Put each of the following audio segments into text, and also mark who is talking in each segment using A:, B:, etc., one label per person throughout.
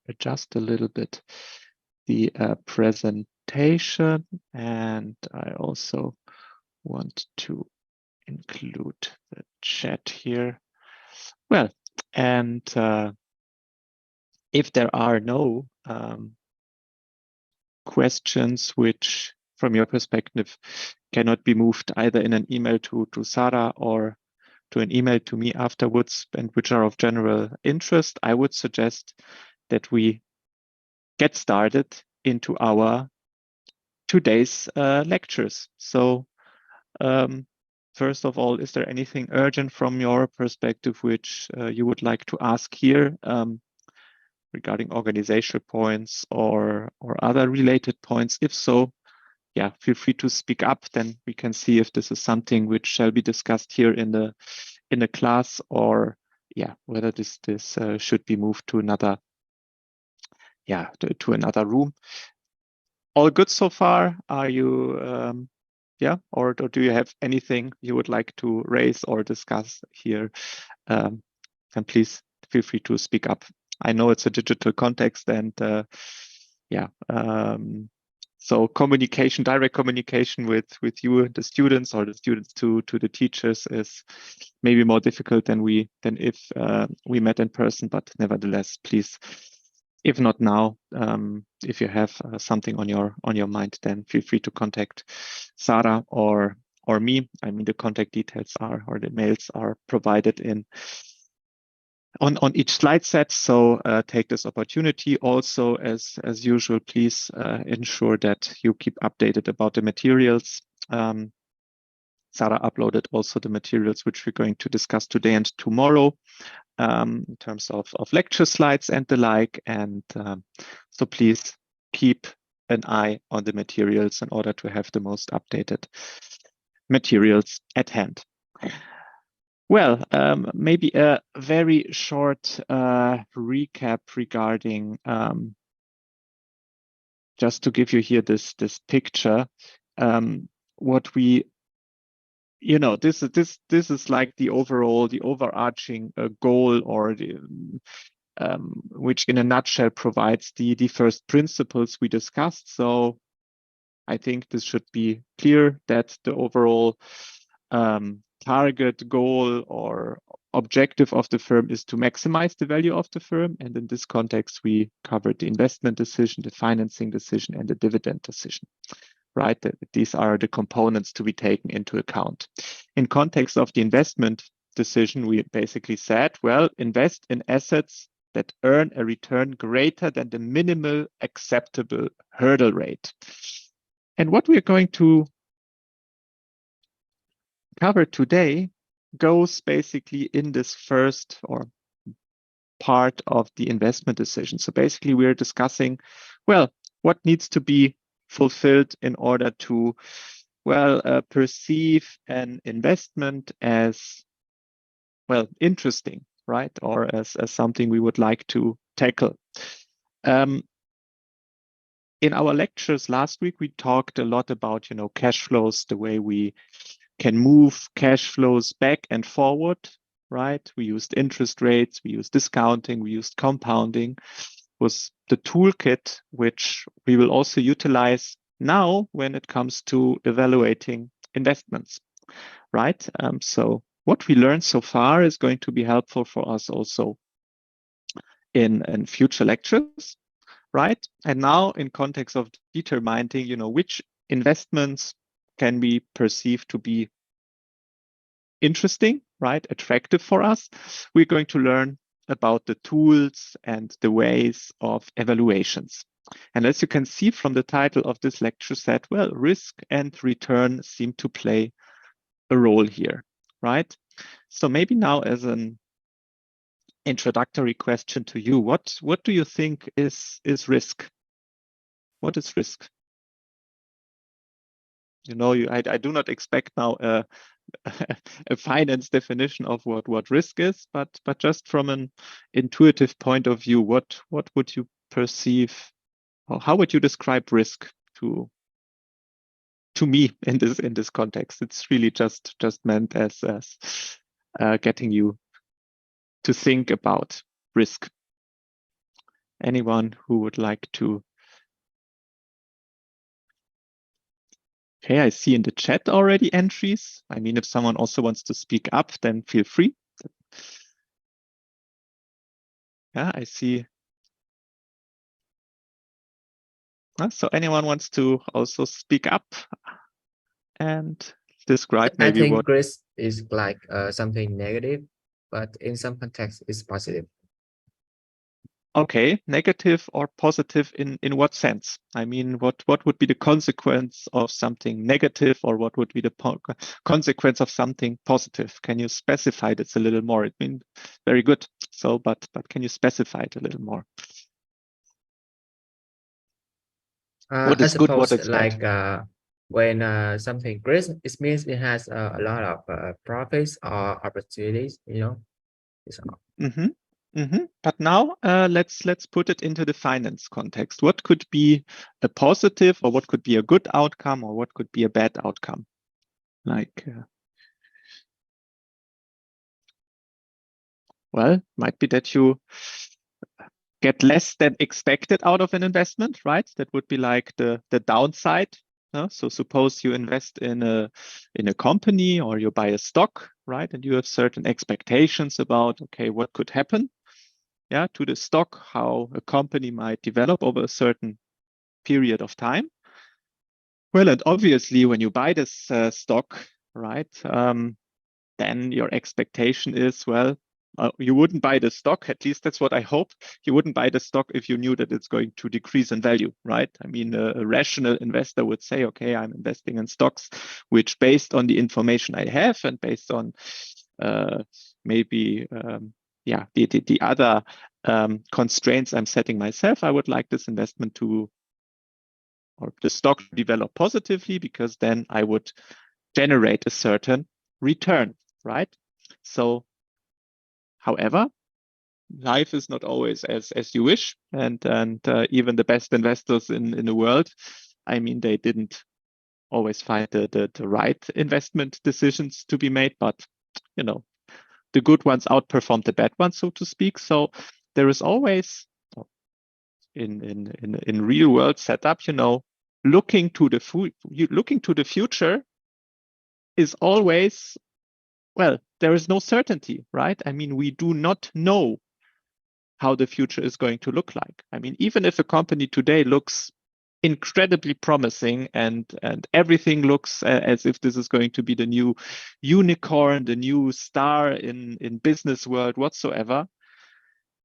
A: adjust a little bit the presentation, and I also want to include the chat here. Well, and if there are no questions which, from your perspective, cannot be moved either in an email to Sarah or to an email to me afterwards, and which are of general interest, I would suggest that we get started into our today's lectures. So first of all, is there anything urgent from your perspective which you would like to ask here regarding organizational points or other related points? If so, yeah, feel free to speak up. Then we can see if this is something which shall be discussed here in the class, or yeah, whether this should be moved to another to another room. All good so far? Are you yeah, or do you have anything you would like to raise or discuss here? Then please feel free to speak up. I know it's a digital context, and yeah, so communication, direct communication with you, the students, or the students to the teachers, is maybe more difficult than if we met in person. But nevertheless, please, if not now, if you have something on your mind, then feel free to contact Sarah or me. I mean, the contact details or the mails are provided on each slide set. So take this opportunity. Also, as usual, please ensure that you keep updated about the materials. Sarah uploaded also the materials which we're going to discuss today and tomorrow, in terms of lecture slides and the like. And so please keep an eye on the materials in order to have the most updated materials at hand. Well, maybe a very short recap regarding, just to give you here this picture, what we, this is like the overarching goal, or the which in a nutshell provides the first principles we discussed. So I think this should be clear that the overall target, goal, or objective of the firm is to maximize the value of the firm. And in this context, we covered the investment decision, the financing decision, and the dividend decision, right? These are the components to be taken into account. In context of the investment decision, we basically said, well, invest in assets that earn a return greater than the minimal acceptable hurdle rate. And what we're going to cover today goes basically in this first or part of the investment decision. So basically we're discussing, well, what needs to be fulfilled in order to, well, perceive an investment as, well, interesting, right? Or as something we would like to tackle. In our lectures last week, we talked a lot about, cash flows, the way we can move cash flows back and forward, right? We used interest rates, we used discounting, we used compounding. Was the toolkit which we will also utilize now when it comes to evaluating investments, right? So what we learned so far is going to be helpful for us also in future lectures, right? And now in context of determining, which investments can be perceived to be interesting, right? Attractive for us. We're going to learn about the tools and the ways of evaluations. And as you can see from the title of this lecture set, well, risk and return seem to play a role here, right? So maybe now as an introductory question to you, what do you think is risk? What is risk? I do not expect now a finance definition of what risk is, but just from an intuitive point of view, what would you perceive, or how would you describe risk to me in this context? It's really just meant as getting you to think about risk. Anyone who would like to? Okay, I see in the chat already entries. I mean, if someone also wants to speak up, then feel free. Yeah, I see. So anyone wants to also speak up and describe
B: I
A: maybe
B: think
A: what?
B: grace is like something negative, but in some context, it's positive.
A: Okay, negative or positive in what sense? I mean, what would be the consequence of something negative, or what would be the consequence of something positive? Can you specify this a little more? I mean, very good. So, but can you specify it a little more? What
B: I
A: is good? What
B: suppose
A: is bad?
B: like when something great, it means it has a lot of profits or opportunities, you know.
A: Mm-hmm. Mm-hmm. But now let's put it into the finance context. What could be a positive, or what could be a good outcome, or what could be a bad outcome? Like, well, might be that you get less than expected out of an investment, right? That would be like the downside. So suppose you invest in a company, or you buy a stock, right? And you have certain expectations about, okay, what could happen, yeah, to the stock, how a company might develop over a certain period of time. Well, and obviously, when you buy this stock, right, then your expectation is, well, you wouldn't buy the stock. At least that's what I hope. You wouldn't buy the stock if you knew that it's going to decrease in value, right? I mean, a rational investor would say, okay, I'm investing in stocks, which based on the information I have and based on maybe yeah, the other constraints I'm setting myself, I would like this investment to, or the stock to develop positively, because then I would generate a certain return, right? So, however, life is not always as you wish, and even the best investors in the world, I mean, they didn't always find the right investment decisions to be made, but you know, the good ones outperformed the bad ones, so to speak. So there is always in real world setup, you know, looking to the future is always, well, there is no certainty, right? I mean, we do not know how the future is going to look like. I mean, even if a company today looks incredibly promising and everything looks as if this is going to be the new unicorn, the new star in business world whatsoever,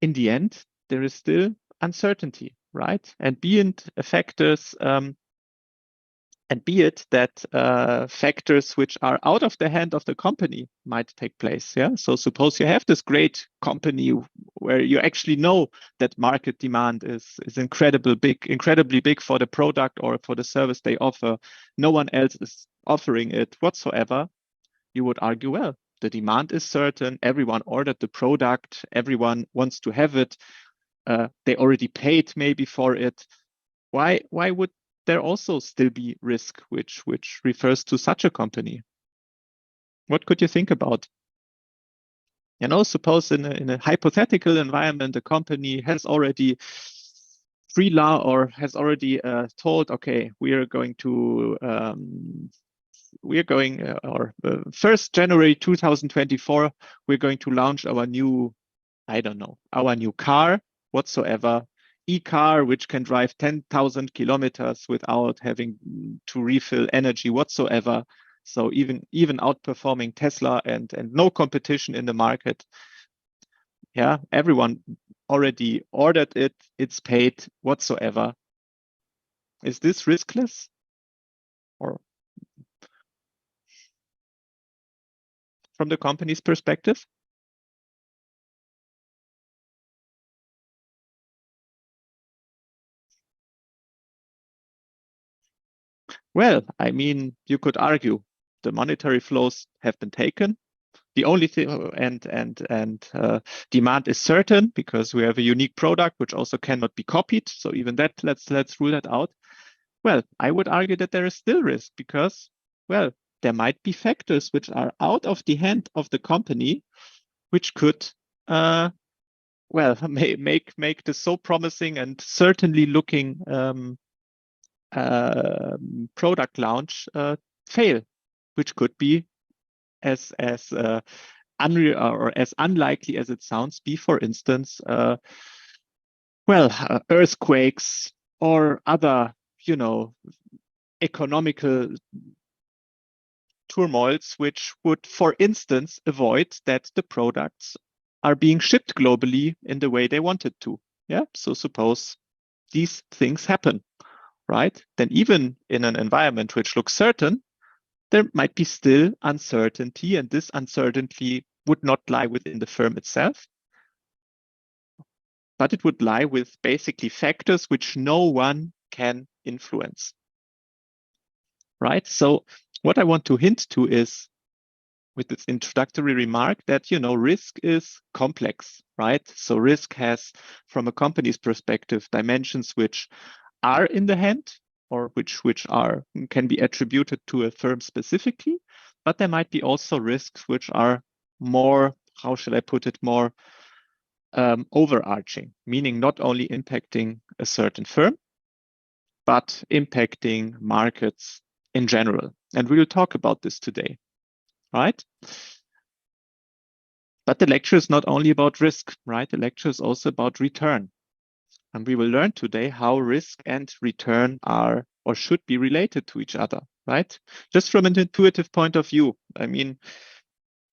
A: in the end, there is still uncertainty, right? And being factors and be it that factors which are out of the hand of the company might take place. Yeah. So suppose you have this great company where you actually know that market demand is incredibly big for the product or for the service they offer. No one else is offering it whatsoever. You would argue, well, the demand is certain. Everyone ordered the product. Everyone wants to have it. They already paid maybe for it. Why would there also still be risk which refers to such a company? What could you think about? You know, suppose in a hypothetical environment, a company has already pre-law or has already told, okay, we are going to or 1st January 2024, we're going to launch our new, I don't know, our new car whatsoever, e-car, which can drive 10,000 kilometers without having to refill energy whatsoever. So even outperforming Tesla and no competition in the market. Yeah, everyone already ordered it. It's paid whatsoever. Is this riskless? Or from the company's perspective? Well, I mean, you could argue the monetary flows have been taken. The only thing, and demand is certain because we have a unique product which also cannot be copied. So even that, let's rule that out. Well, I would argue that there is still risk because, well, there might be factors which are out of the hand of the company, which could well, make this so promising and certainly looking product launch fail, which could be as unreal or as unlikely as it sounds, be, for instance, earthquakes or other, economical turmoils, which would, for instance, avoid that the products are being shipped globally in the way they wanted to. Yeah. So suppose these things happen, right? Then even in an environment which looks certain, there might be still uncertainty, and this uncertainty would not lie within the firm itself, but it would lie with basically factors which no one can influence, right? So what I want to hint to is, with this introductory remark, that, risk is complex, right? So risk has, from a company's perspective, dimensions which are in the hand or which can be attributed to a firm specifically, but there might be also risks which are more, how should I put it, more overarching, meaning not only impacting a certain firm, but impacting markets in general. And we will talk about this today, right? But the lecture is not only about risk, right? The lecture is also about return. And we will learn today how risk and return are or should be related to each other, right? Just from an intuitive point of view, I mean,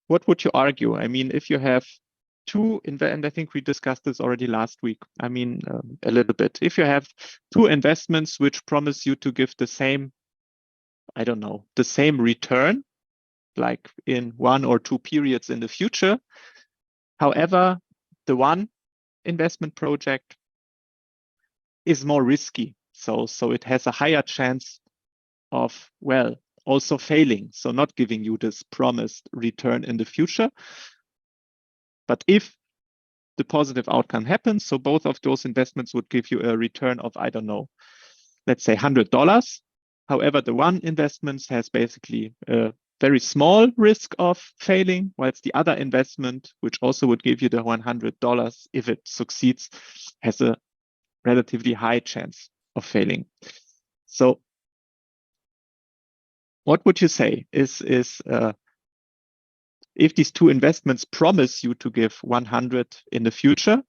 A: what would you argue? I mean, if you have and I think we discussed this already last week. I mean, a little bit. If you have two investments which promise you to give the same, I don't know, the same return, like in 1 or 2 periods in the future. However, the one investment project is more risky. So it has a higher chance of, also failing. So not giving you this promised return in the future. But if the positive outcome happens, so both of those investments would give you a return of, I don't know, let's say $100. However, the one investment has basically a very small risk of failing, whilst the other investment, which also would give you the $100 if it succeeds, has a relatively high chance of failing. So what would you say is if these two investments promise you to give 100 in the future,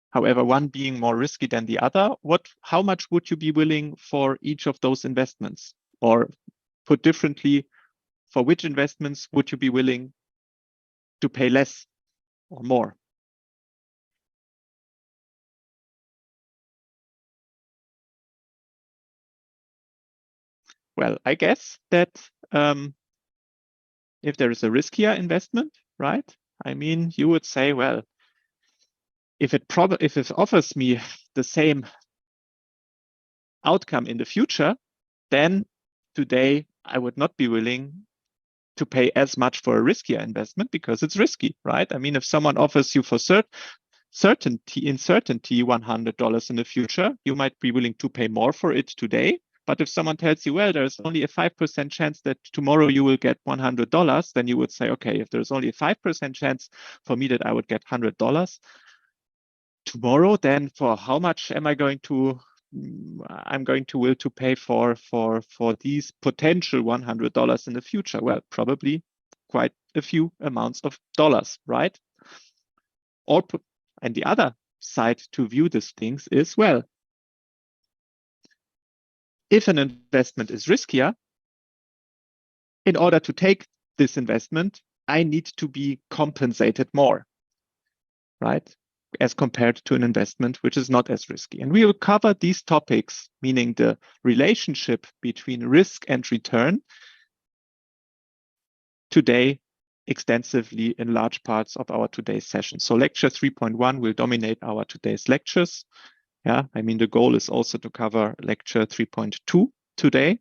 A: however, one being more risky than the other, how much would you be willing for each of those investments? Or put differently, for which investments would you be willing to pay less or more? Well, I guess that if there is a riskier investment, right? I mean, you would say, well, if it offers me the same outcome in the future, then today I would not be willing to pay as much for a riskier investment because it's risky, right? I mean, if someone offers you for certainty $100 in the future, you might be willing to pay more for it today. But if someone tells you, well, there's only a 5% chance that tomorrow you will get $100, then you would say, okay, if there's only a 5% chance for me that I would get $100 tomorrow, then for how much am I going to will to pay for these potential $100 in the future? Well, probably quite a few amounts of dollars, right? And the other side to view these things is, well, if an investment is riskier, in order to take this investment, I need to be compensated more, right? As compared to an investment which is not as risky. And we will cover these topics, meaning the relationship between risk and return, today extensively in large parts of our today's session. So lecture 3.1 will dominate our today's lectures. Yeah, I mean, the goal is also to cover lecture 3.2 today.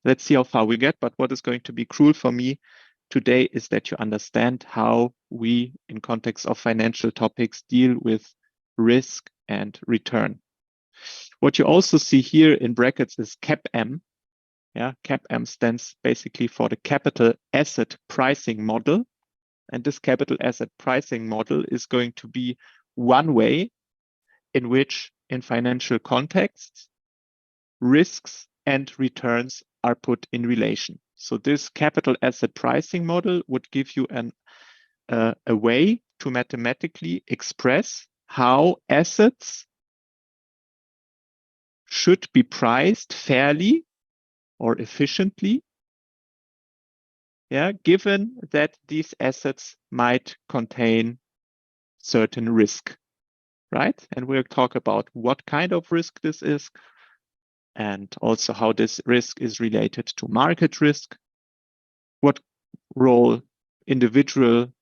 A: Let's see how far we get, but what is going to be crucial for me today is that you understand how we, in context of financial topics, deal with risk and return. What you also see here in brackets is CAPM. Yeah, CAPM stands basically for the capital asset pricing model. And this capital asset pricing model is going to be one way in which, in financial contexts, risks and returns are put in relation. So this capital asset pricing model would give you a way to mathematically express how assets should be priced fairly or efficiently, given that these assets might contain certain risk, right? And we'll talk about what kind of risk this is, and also how this risk is related to market risk, what role individual,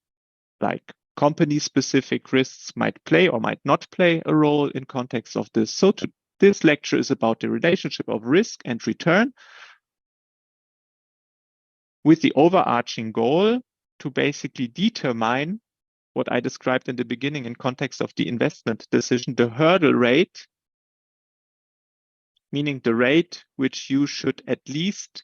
A: like company-specific risks might play or might not play a role in context of this. So this lecture is about the relationship of risk and return, with the overarching goal to basically determine what I described in the beginning in context of the investment decision, the hurdle rate, meaning the rate which you should at least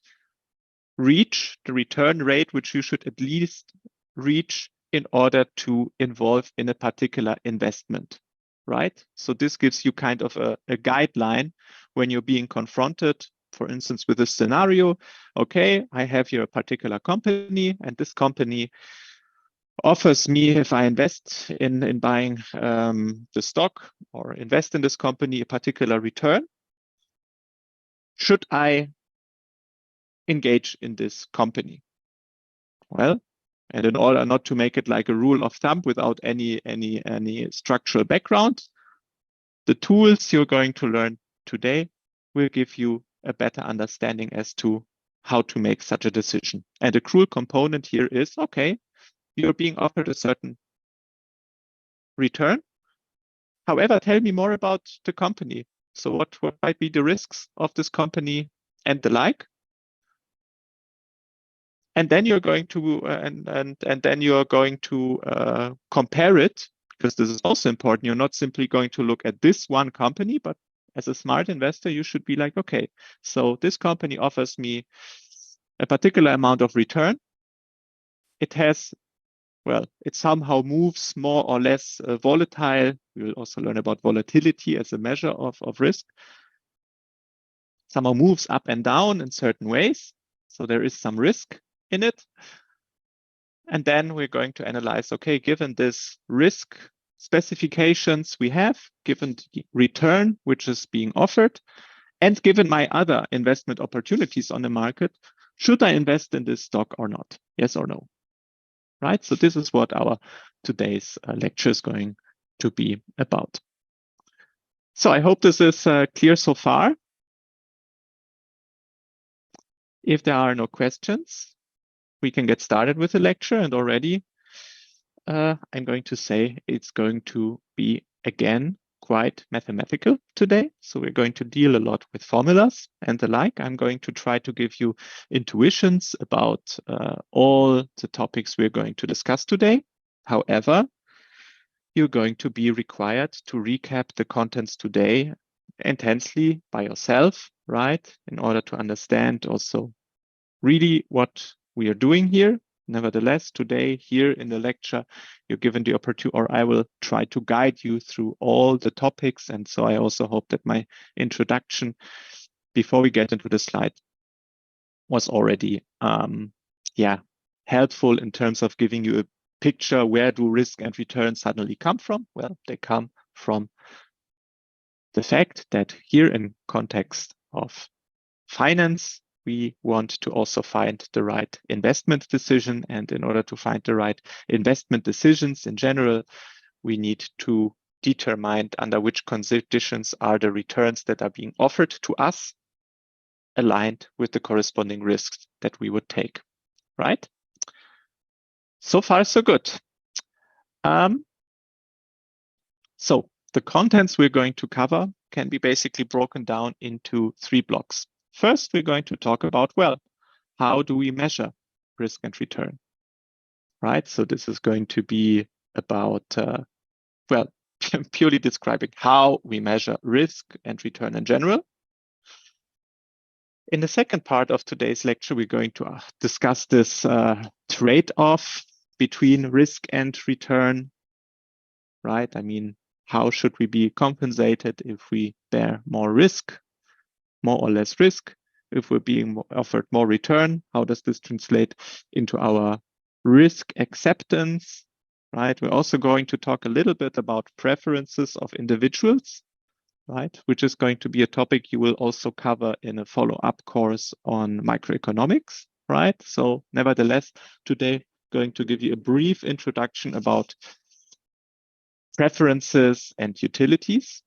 A: reach, the return rate which you should at least reach in order to involve in a particular investment, right? So this gives you kind of a guideline when you're being confronted, for instance, with a scenario. Okay, I have here a particular company, and this company offers me, if I invest in buying the stock or invest in this company, a particular return. Should I engage in this company? Well, and in order not to make it like a rule of thumb without any structural background, the tools you're going to learn today will give you a better understanding as to how to make such a decision. And a crucial component here is, okay, you're being offered a certain return. However, tell me more about the company. So what might be the risks of this company and the like? And then you're going to compare it, because this is also important. You're not simply going to look at this one company, but as a smart investor, you should be like, okay, so this company offers me a particular amount of return. It has, well, it somehow moves more or less volatile. We will also learn about volatility as a measure of risk. Somehow moves up and down in certain ways. So there is some risk in it. And then we're going to analyze, okay, given this risk specifications we have, given the return which is being offered, and given my other investment opportunities on the market, should I invest in this stock or not? Yes or no? Right? So this is what our today's lecture is going to be about. So I hope this is clear so far. If there are no questions, we can get started with the lecture. And already I'm going to say it's going to be, again, quite mathematical today. So we're going to deal a lot with formulas and the like. I'm going to try to give you intuitions about all the topics we're going to discuss today. However, you're going to be required to recap the contents today intensely by yourself, right? In order to understand also really what we are doing here. Nevertheless, today here in the lecture, you're given the opportunity, or I will try to guide you through all the topics. And so I also hope that my introduction, before we get into the slide, was already helpful in terms of giving you a picture. Where do risk and return suddenly come from? Well, they come from the fact that here in context of finance, we want to also find the right investment decision. And in order to find the right investment decisions in general, we need to determine under which conditions are the returns that are being offered to us aligned with the corresponding risks that we would take, right? So far, so good. So the contents we're going to cover can be basically broken down into 3 blocks. First, we're going to talk about, well, how do we measure risk and return, right? So this is going to be about, purely describing how we measure risk and return in general. In the second part of today's lecture, we're going to discuss this trade-off between risk and return, right? I mean, how should we be compensated if we bear more risk, more or less risk? If we're being offered more return, how does this translate into our risk acceptance, right? We're also going to talk a little bit about preferences of individuals, right? Which is going to be a topic you will also cover in a follow-up course on microeconomics, right? So nevertheless, today going to give you a brief introduction about preferences and utilities,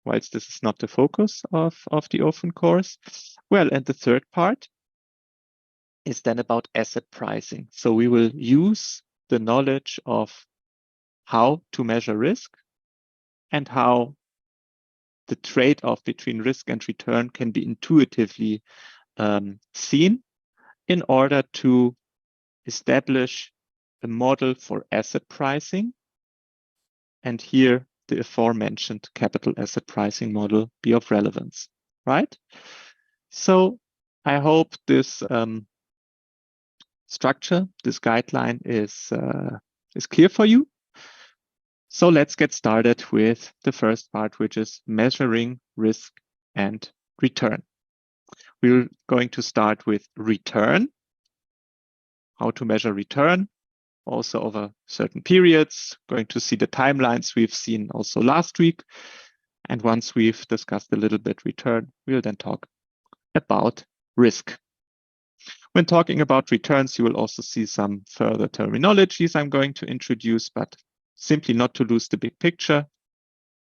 A: whilst this is not the focus of the OFIN course. Well, and the third part is then about asset pricing. So we will use the knowledge of how to measure risk and how the trade-off between risk and return can be intuitively seen in order to establish a model for asset pricing. And here the aforementioned capital asset pricing model be of relevance, right? So I hope this structure, this guideline is clear for you. So let's get started with the first part, which is measuring risk and return. We're going to start with return, how to measure return, also over certain periods, going to see the timelines we've seen also last week. And once we've discussed a little bit return, we'll then talk about risk. When talking about returns, you will also see some further terminologies I'm going to introduce, but simply not to lose the big picture.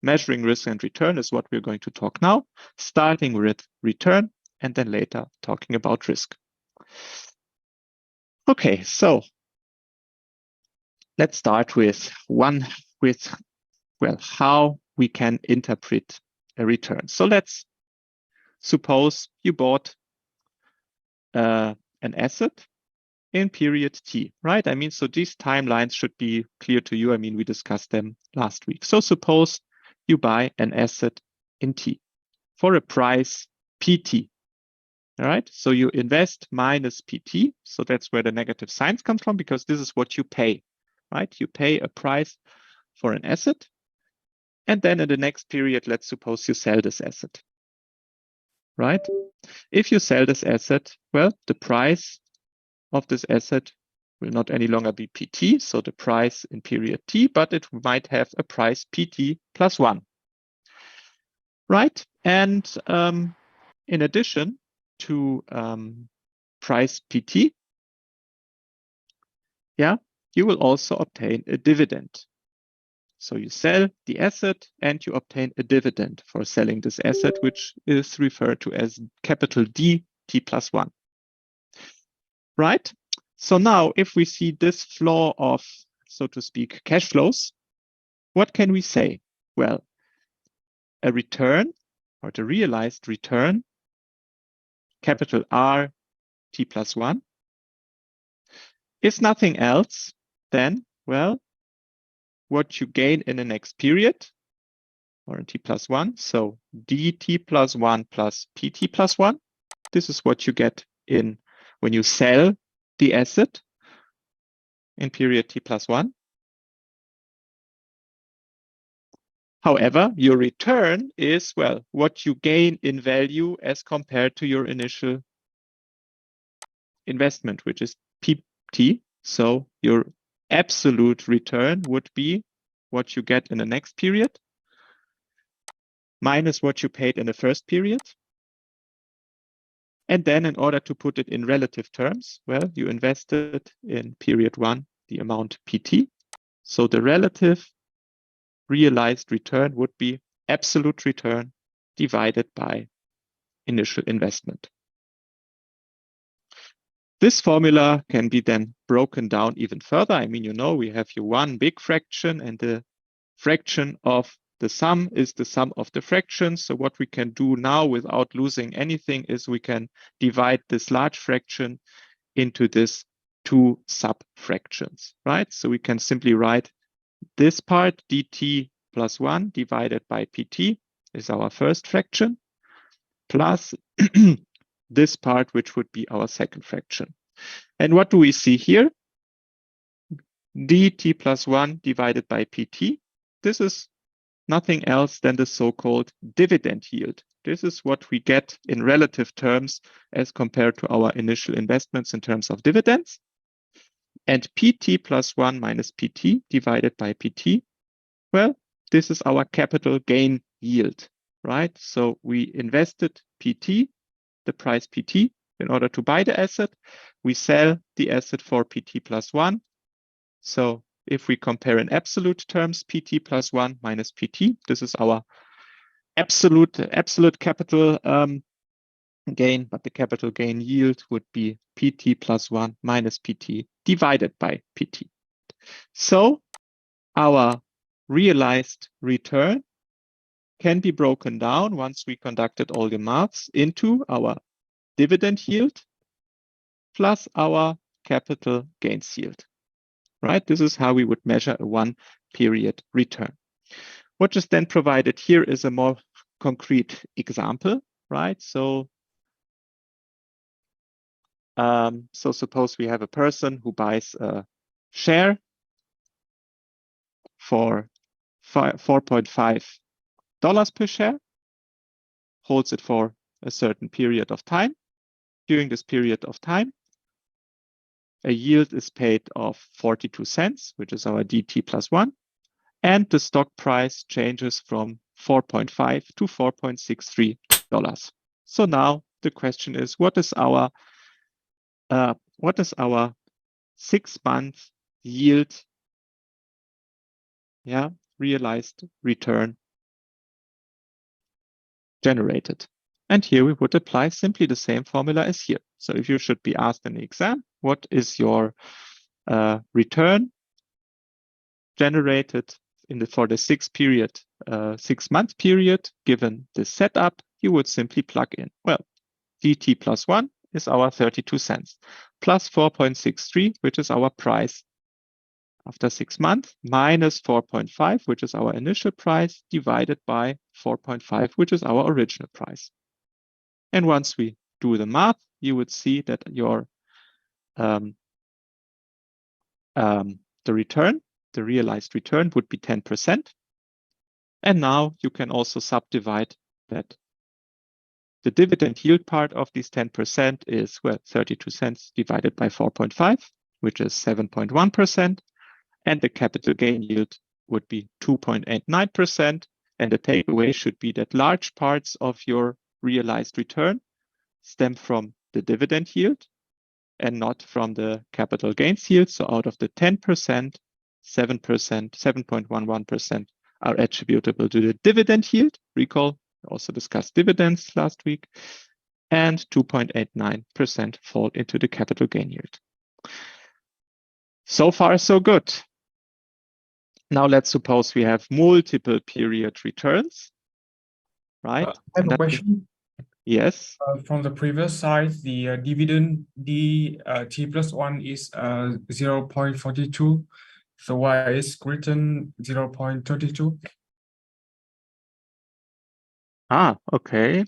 A: Measuring risk and return is what we're going to talk now, starting with return and then later talking about risk. Okay, so let's start with how we can interpret a return. So let's suppose you bought an asset in period T, right? I mean, so these timelines should be clear to you. I mean, we discussed them last week. So suppose you buy an asset in T for a price PT. All right, so you invest minus PT. So that's where the negative signs comes from, because this is what you pay, right? You pay a price for an asset. And then in the next period, let's suppose you sell this asset, right? If you sell this asset, well, the price of this asset will not any longer be PT, so the price in period T, but it might have a price PT plus 1, right? And in addition to price PT, yeah, you will also obtain a dividend. So you sell the asset and you obtain a dividend for selling this asset, which is referred to as capital D T plus 1, right? So now if we see this flow of, so to speak, cash flows, what can we say? Well, a return or the realized return, capital R T plus 1, is nothing else than, well, what you gain in the next period, or in T plus 1. So DT plus 1 plus PT plus 1. This is what you get in when you sell the asset in period T plus 1. However, your return is, well, what you gain in value as compared to your initial investment, which is PT. So your absolute return would be what you get in the next period minus what you paid in the first period. And then in order to put it in relative terms, well, you invested in period 1 the amount PT. So the relative realized return would be absolute return divided by initial investment. This formula can be then broken down even further. I mean, you know, we have here one big fraction and the fraction of the sum is the sum of the fractions. So what we can do now without losing anything is we can divide this large fraction into this two sub-fractions, right? So we can simply write this part, dt plus 1 divided by pt is our first fraction, plus this part, which would be our second fraction. And what do we see here? dt plus 1 divided by pt. This is nothing else than the so-called dividend yield. This is what we get in relative terms as compared to our initial investments in terms of dividends. And pt plus 1 minus pt divided by pt, well, this is our capital gain yield, right? So we invested pt, the price pt, in order to buy the asset. We sell the asset for pt plus 1. So if we compare in absolute terms, pt plus 1 minus pt, this is our absolute capital gain, but the capital gain yield would be pt plus 1 minus pt divided by pt. So our realized return can be broken down once we conducted all the maths into our dividend yield plus our capital gains yield, right? This is how we would measure a one-period return. What is then provided here is a more concrete example, right? So suppose we have a person who buys a share for $4.5 per share, holds it for a certain period of time. During this period of time, a yield is paid of 42 cents, which is our dt plus 1, and the stock price changes from 4.5 to $4.63. So now the question is, what is our 6-month yield, realized return generated? And here we would apply simply the same formula as here. So if you should be asked in the exam, what is your return generated for the 6-month period given the setup, you would simply plug in, well, dt plus 1 is our 32 cents plus 4.63, which is our price after 6 months, minus 4.5, which is our initial price, divided by 4.5, which is our original price. And once we do the math, you would see that your the realized return would be 10%. And now you can also subdivide that. The dividend yield part of this 10% is, well, 32 cents divided by 4.5, which is 7.1%. And the capital gain yield would be 2.89%. And the takeaway should be that large parts of your realized return stem from the dividend yield and not from the capital gains yield. So out of the 10%, 7.11% are attributable to the dividend yield. Recall, we also discussed dividends last week. And 2.89% fall into the capital gain yield. So far, so good. Now let's suppose we have multiple period returns, right?
C: I have a question.
A: Yes.
C: From the previous slide, the dividend t plus 1 is 0.42. So why is written 0.32?
A: Okay.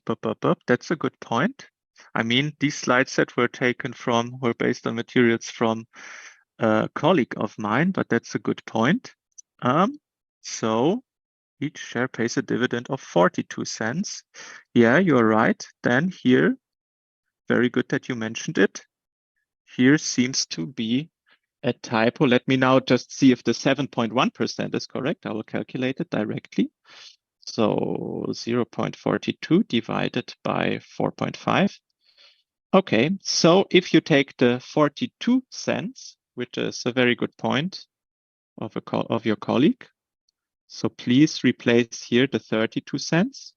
A: That's a good point. I mean, these slides that were taken were based on materials from a colleague of mine, but that's a good point. So each share pays a dividend of 42 cents. Yeah, you're right. Then here, very good that you mentioned it. Here seems to be a typo. Let me now just see if the 7.1% is correct. I will calculate it directly. So 0.42 divided by 4.5. Okay, so if you take the 42 cents, which is a very good point of your colleague, so please replace here the 32 cents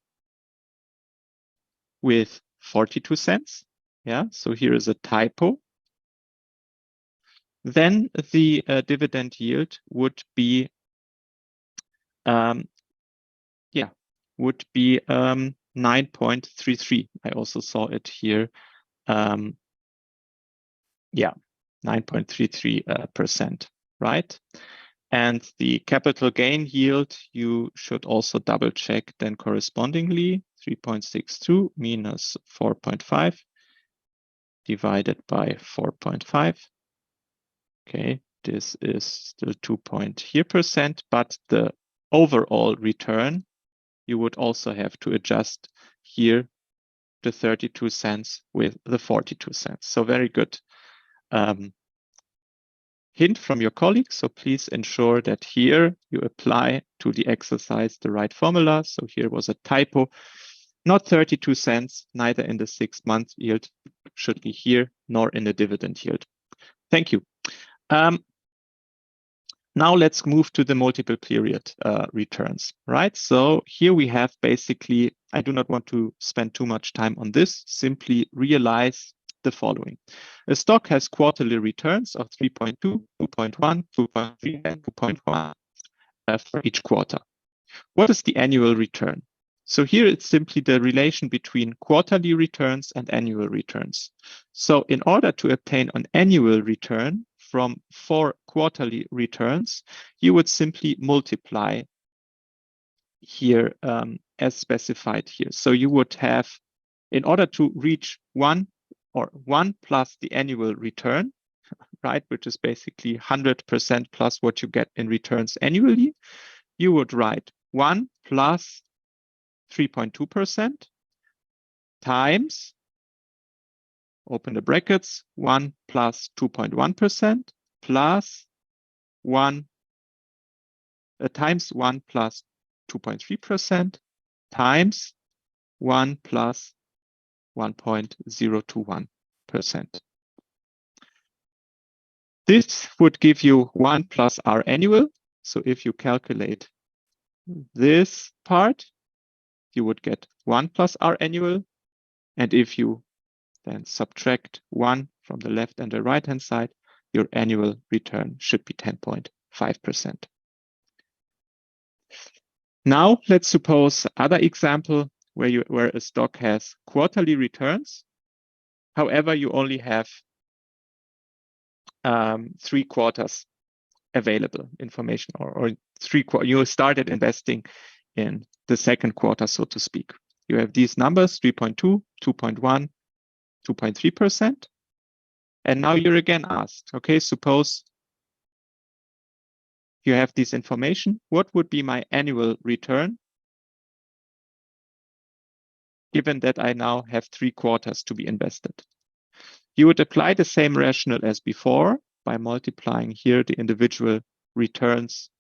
A: with 42 cents. Yeah, so here is a typo. Then the dividend yield would be 9.33. I also saw it here. 9.33%, right? And the capital gain yield, you should also double check then correspondingly, 3.62 minus 4.5 divided by 4.5. Okay, this is still 2% here, but the overall return, you would also have to adjust here the 32 cents with the 42 cents. So very good hint from your colleagues. So please ensure that here you apply to the exercise the right formula. So here was a typo, not 32 cents, neither in the 6-month yield should be here, nor in the dividend yield. Thank you. Now let's move to the multiple period returns, right? So here we have basically, I do not want to spend too much time on this, simply realize the following. A stock has quarterly returns of 3.2, 2.1, 2.3, and 2.1 for each quarter. What is the annual return? So here it's simply the relation between quarterly returns and annual returns. So in order to obtain an annual return from 4 quarterly returns, you would simply multiply here as specified here. So you would have, in order to reach 1 plus the annual return, right, which is basically 100% plus what you get in returns annually, you would write 1 plus 3.2% times, open the brackets, 1 plus 2.1% plus 1 times 1 plus 2.3% times 1 plus 1.021%. This would give you 1 plus R annual. So if you calculate this part, you would get 1 plus R annual. And if you then subtract 1 from the left and the right hand side, your annual return should be 10.5%. Now let's suppose other example where a stock has quarterly returns. However, you only have 3 quarters available information, or 3 quarters. You started investing in the 2nd quarter, so to speak. You have these numbers, 3.2, 2.1, 2.3%. And now you're again asked, okay, suppose you have this information. What would be my annual return given that I now have 3 quarters to be invested? You would apply the same rationale as before by multiplying here the individual returns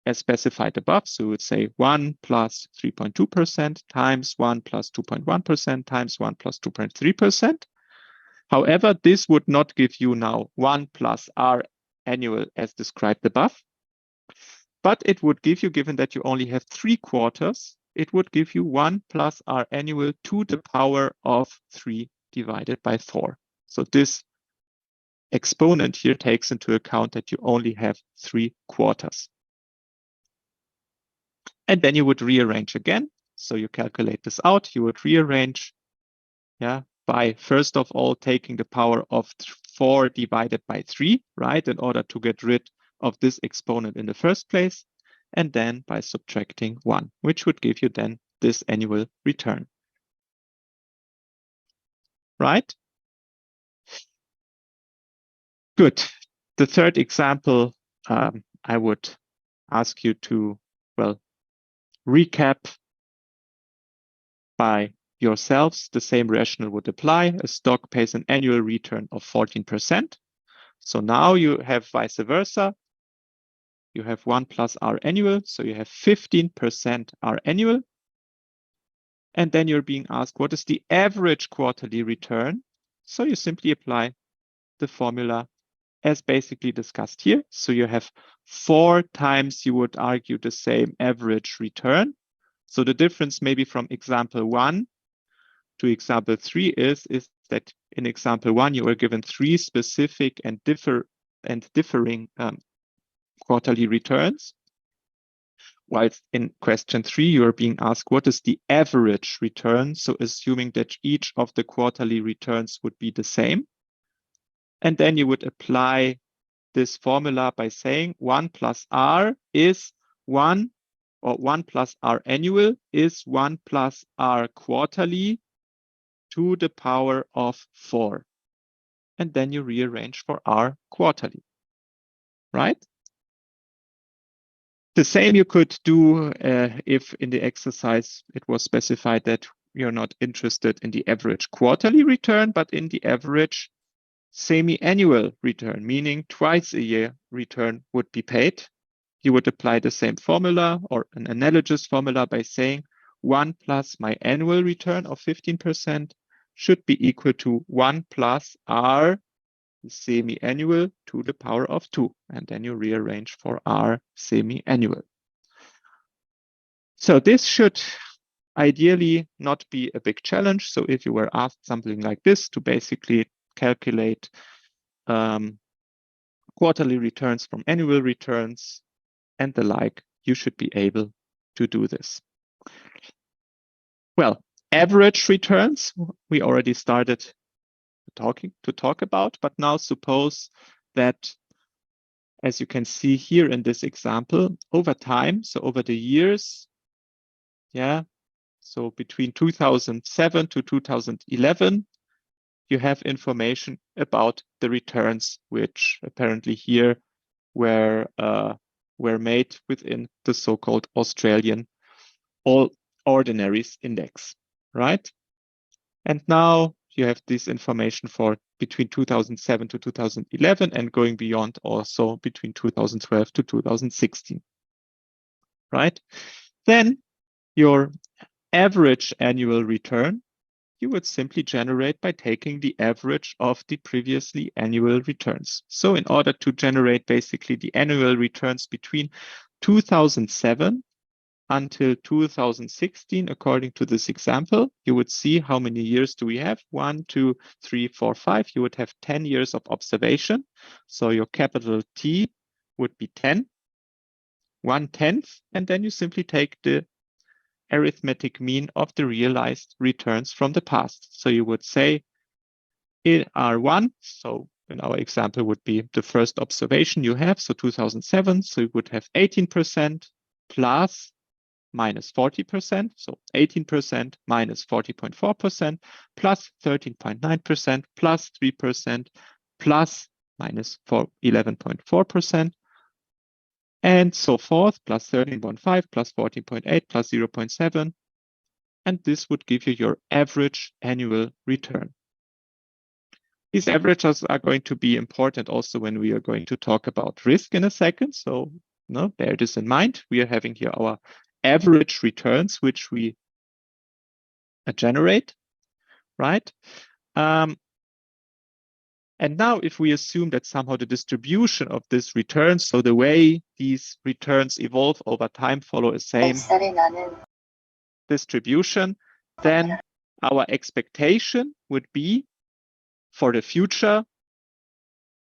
A: as specified above. So we would say 1 plus 3.2% times 1 plus 2.1% times 1 plus 2.3%. However, this would not give you now 1 plus R annual as described above, but it would give you, given that you only have 3 quarters, it would give you 1 plus R annual to the power of 3 divided by 4. So this exponent here takes into account that you only have 3 quarters. And then you would rearrange again. So you calculate this out. You would rearrange, by first of all taking the power of 4 divided by 3, right, in order to get rid of this exponent in the first place, and then by subtracting 1, which would give you then this annual return. Right? Good. The third example, I would ask you to, recap by yourselves. The same rationale would apply. A stock pays an annual return of 14%. So now you have vice versa. You have 1 plus R annual, so you have 15% R annual. And then you're being asked, what is the average quarterly return? So you simply apply the formula as basically discussed here. So you have 4 times, you would argue, the same average return. So the difference maybe from example 1 to example 3 is that in example 1, you were given 3 specific and differing quarterly returns. Whilst in question 3, you are being asked, what is the average return? So assuming that each of the quarterly returns would be the same. And then you would apply this formula by saying 1 plus R is 1, or 1 plus R annual is 1 plus R quarterly to the power of 4. And then you rearrange for R quarterly. right? The same you could do if in the exercise it was specified that you're not interested in the average quarterly return, but in the average semi-annual return, meaning twice a year return would be paid. You would apply the same formula or an analogous formula by saying 1 plus my annual return of 15% should be equal to 1 plus R semi-annual to the power of 2. And then you rearrange for R semi-annual. So this should ideally not be a big challenge. So if you were asked something like this to basically calculate quarterly returns from annual returns and the like, you should be able to do this. Well, average returns, we already started to talk about, but now suppose that, as you can see here in this example, over time, so over the years, yeah, so between 2007 to 2011, you have information about the returns, which apparently here were made within the so-called Australian All Ordinaries Index, right? And now you have this information for between 2007 to 2011 and going beyond also between 2012 to 2016, right? Then your average annual return, you would simply generate by taking the average of the previously annual returns. So in order to generate basically the annual returns between 2007 until 2016, according to this example, you would see how many years do we have? 1, 2, 3, 4, 5. You would have 10 years of observation. So your capital T would be 10, 1/10, and then you simply take the arithmetic mean of the realized returns from the past. So you would say in R1, so in our example would be the first observation you have, so 2007, so you would have 18% plus minus 40%, so 18% minus 40.4% plus 13.9% plus 3% plus minus 11.4%, and so forth, plus 13.5 plus 14.8 plus 0.7, and this would give you your average annual return. These averages are going to be important also when we are going to talk about risk in a second. So bear this in mind. We are having here our average returns, which we generate, right? And now if we assume that somehow the distribution of this return, so the way these returns evolve over time follow a same distribution, then our expectation would be for the future,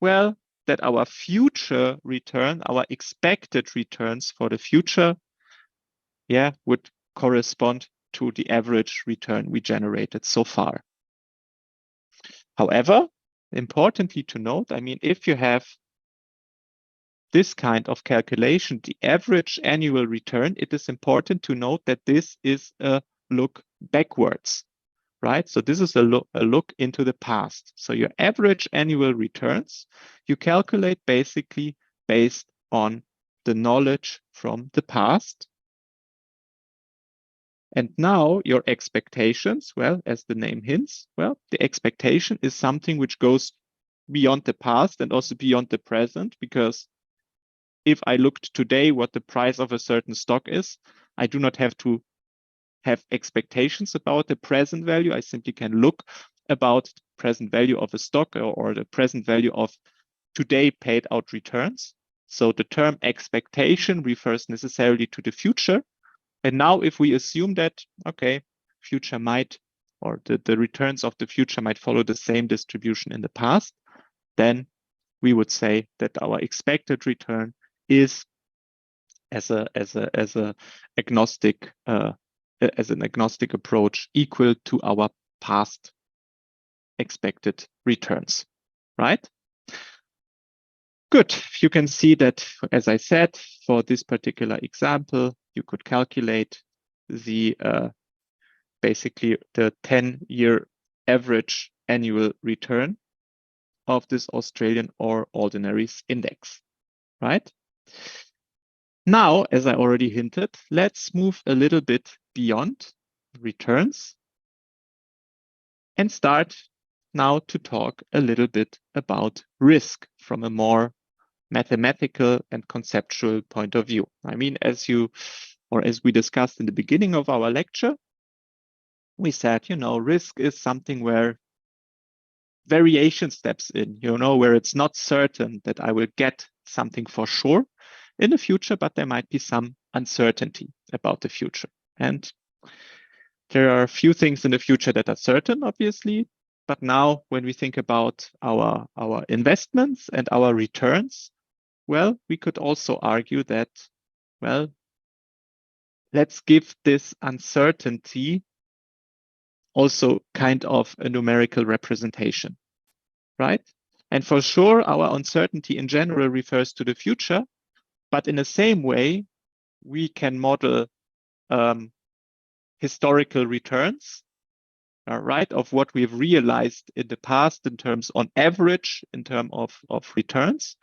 A: well, that our future return, our expected returns for the future, would correspond to the average return we generated so far. However, importantly to note, I mean, if you have this kind of calculation, the average annual return, it is important to note that this is a look backwards, right? So this is a look into the past. So your average annual returns, you calculate basically based on the knowledge from the past. And now your expectations, well, as the name hints, well, the expectation is something which goes beyond the past and also beyond the present, because if I looked today what the price of a certain stock is, I do not have to have expectations about the present value. I simply can look about the present value of a stock or the present value of today paid out returns. So the term expectation refers necessarily to the future. And now if we assume that, okay, future might, or the returns of the future might follow the same distribution in the past, then we would say that our expected return is as an agnostic approach equal to our past expected returns, right? Good. You can see that, as I said, for this particular example, you could calculate the basically the 10-year average annual return of this Australian or Ordinaries Index. right? Now, as I already hinted, let's move a little bit beyond returns and start now to talk a little bit about risk from a more mathematical and conceptual point of view. I mean, as we discussed in the beginning of our lecture, we said, risk is something where variation steps in, where it's not certain that I will get something for sure in the future, but there might be some uncertainty about the future. And there are a few things in the future that are certain, obviously. But now when we think about our investments and our returns, well, we could also argue that, well, let's give this uncertainty also kind of a numerical representation, right? And for sure, our uncertainty in general refers to the future, but in the same way, we can model historical returns, right, of what we've realized in the past in terms on average, in terms of returns.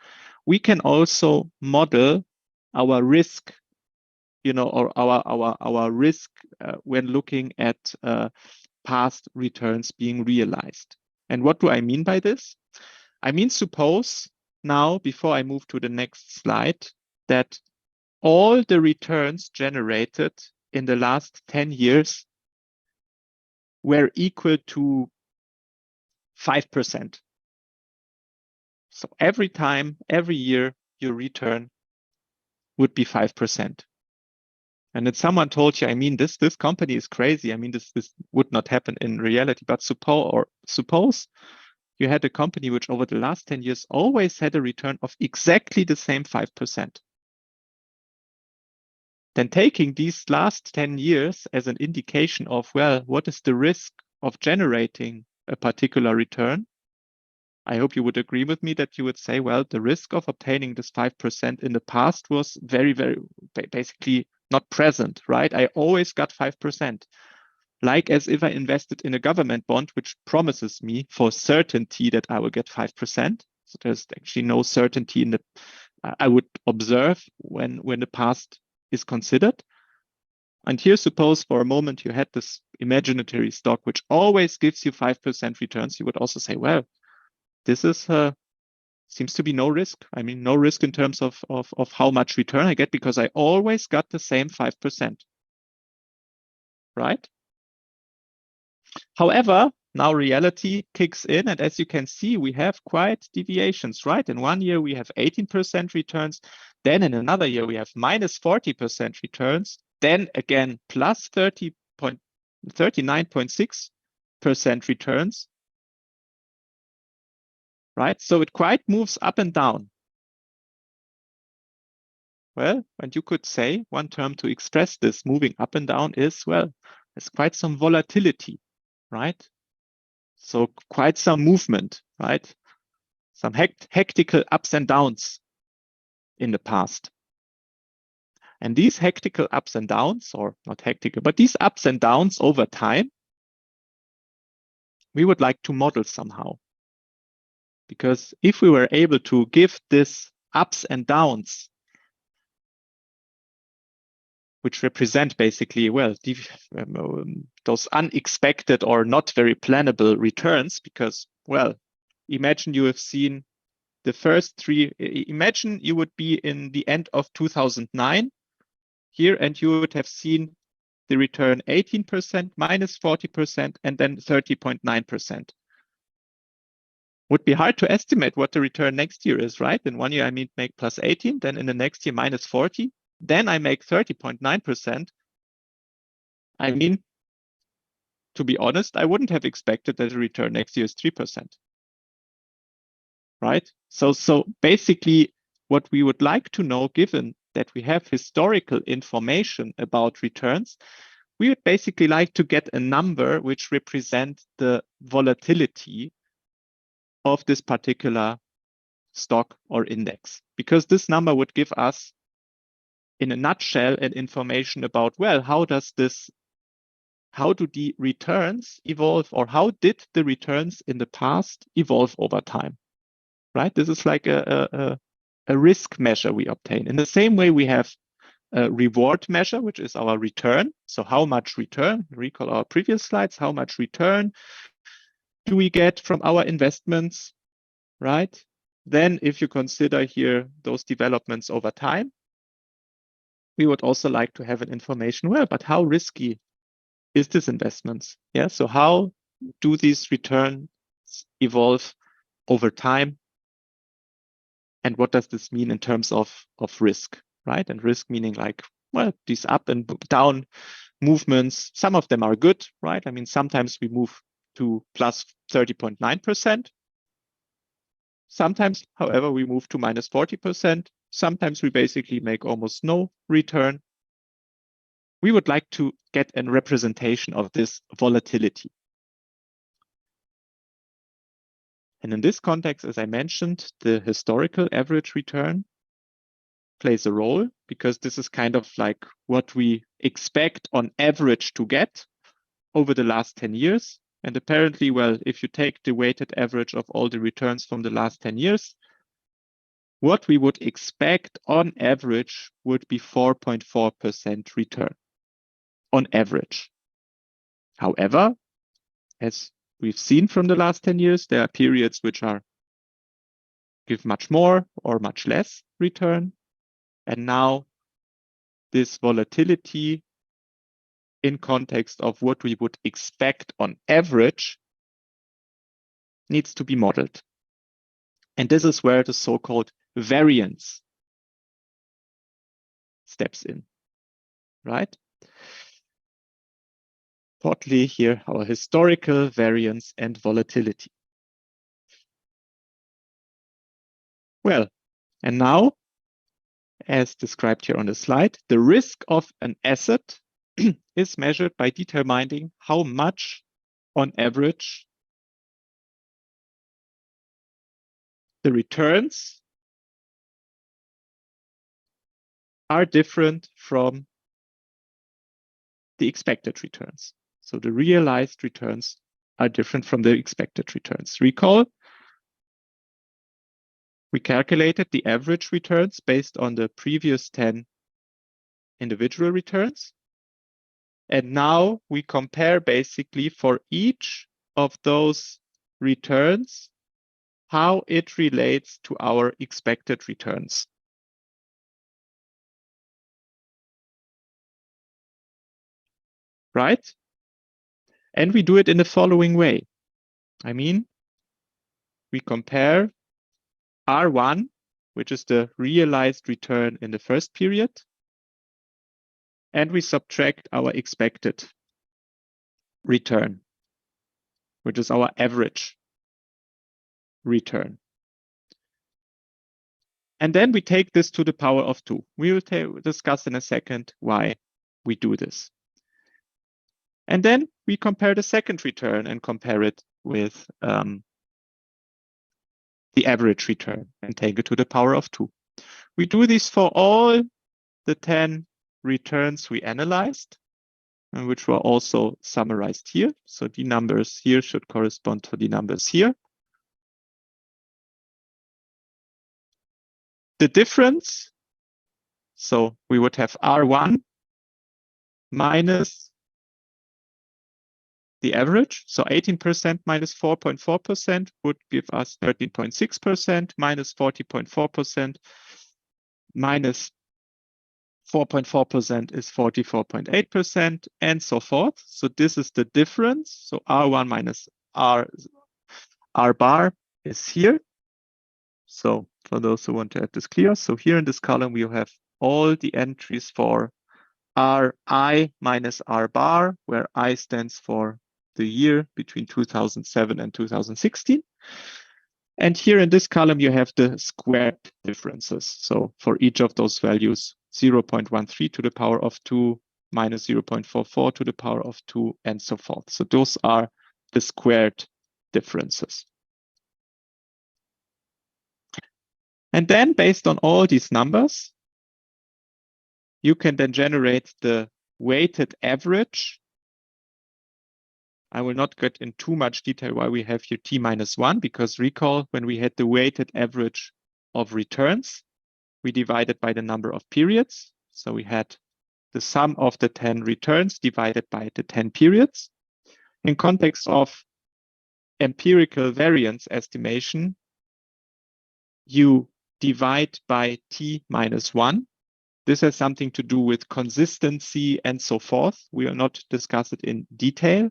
A: We can also model our risk, or our risk when looking at past returns being realized. And what do I mean by this? I mean, suppose now, before I move to the next slide, that all the returns generated in the last 10 years were equal to 5%. So every time, every year, your return would be 5%. And then someone told you, I mean, this company is crazy. I mean, this would not happen in reality. But suppose you had a company which over the last 10 years always had a return of exactly the same 5%. Then taking these last 10 years as an indication of, well, what is the risk of generating a particular return? I hope you would agree with me that you would say, well, the risk of obtaining this 5% in the past was very, very basically not present, right? I always got 5%. Like as if I invested in a government bond, which promises me for certainty that I will get 5%. So there's actually no certainty in I would observe when the past is considered. And here, suppose for a moment you had this imaginary stock, which always gives you 5% returns. You would also say, well, this is seems to be no risk. I mean, no risk in terms of how much return I get because I always got the same 5%, right? However, now reality kicks in, and as you can see, we have quite deviations, right? In one year, we have 18% returns. Then in another year, we have minus 40% returns. Then again, plus 39.6% returns, right? So it quite moves up and down. Well, and you could say one term to express this moving up and down is, well, there's quite some volatility, right? So quite some movement, right? Some hectical ups and downs in the past. And these hectical ups and downs, or not hectical, but these ups and downs over time, we would like to model somehow. Because if we were able to give this ups and downs, which represent basically, well, those unexpected or not very plannable returns, because, well, imagine you have seen the first three, imagine you would be in the end of 2009 here, and you would have seen the return 18%, minus 40%, and then 30.9%. Would be hard to estimate what the return next year is, right? In one year, I mean, make plus 18, then in the next year, minus 40. Then I make 30.9%. I mean, to be honest, I wouldn't have expected that the return next year is 3%. Right? So basically, what we would like to know, given that we have historical information about returns, we would basically like to get a number which represents the volatility of this particular stock or index, because this number would give us, in a nutshell, an information about, well, how do the returns evolve, or how did the returns in the past evolve over time, right? This is like a a risk measure we obtain. In the same way, we have a reward measure, which is our return. So how much return, recall our previous slides, how much return do we get from our investments, right? Then if you consider here those developments over time, we would also like to have an information, well, but how risky is this investments? Yeah, so how do these returns evolve over time? And what does this mean in terms of risk, right? And risk meaning like, well, these up and down movements, some of them are good, right? I mean, sometimes we move to plus 30.9%. Sometimes, however, we move to minus 40%. Sometimes we basically make almost no return. We would like to get a representation of this volatility. And in this context, as I mentioned, the historical average return plays a role because this is kind of like what we expect on average to get over the last 10 years. And apparently, well, if you take the weighted average of all the returns from the last 10 years, what we would expect on average would be 4.4% return on average. However, as we've seen from the last 10 years, there are periods which give much more or much less return. And now this volatility in context of what we would expect on average needs to be modeled. And this is where the so-called variance steps in, right? Fourthly, here, our historical variance and volatility. Well, and now, as described here on the slide, the risk of an asset is measured by determining how much on average the returns are different from the expected returns. So the realized returns are different from the expected returns. Recall, we calculated the average returns based on the previous 10 individual returns. And now we compare basically for each of those returns, how it relates to our expected returns. Right? And we do it in the following way. I mean, we compare R1, which is the realized return in the first period, and we subtract our expected return, which is our average return. And then we take this to the power of 2. We will discuss in a second why we do this. And then we compare the second return and compare it with the average return and take it to the power of 2. We do this for all the 10 returns we analyzed, and which were also summarized here. So the numbers here should correspond to the numbers here. The difference, so we would have R1 minus the average. So 18% minus 4.4% would give us 13.6%, minus 40.4%, minus 4.4% is 44.8%, and so forth. So this is the difference. So R1 minus R bar is here. So for those who want to have this clear, so here in this column, we have all the entries for Ri minus R bar, where I stands for the year between 2007 and 2016. And here in this column, you have the squared differences. So for each of those values, 0.13 to the power of 2, minus 0.44 to the power of 2, and so forth. So those are the squared differences. And then based on all these numbers, you can then generate the weighted average. I will not get in too much detail why we have here t minus 1, because recall when we had the weighted average of returns, we divided by the number of periods. So we had the sum of the 10 returns divided by the 10 periods. In context of empirical variance estimation, you divide by t minus 1. This has something to do with consistency and so forth. We will not discuss it in detail.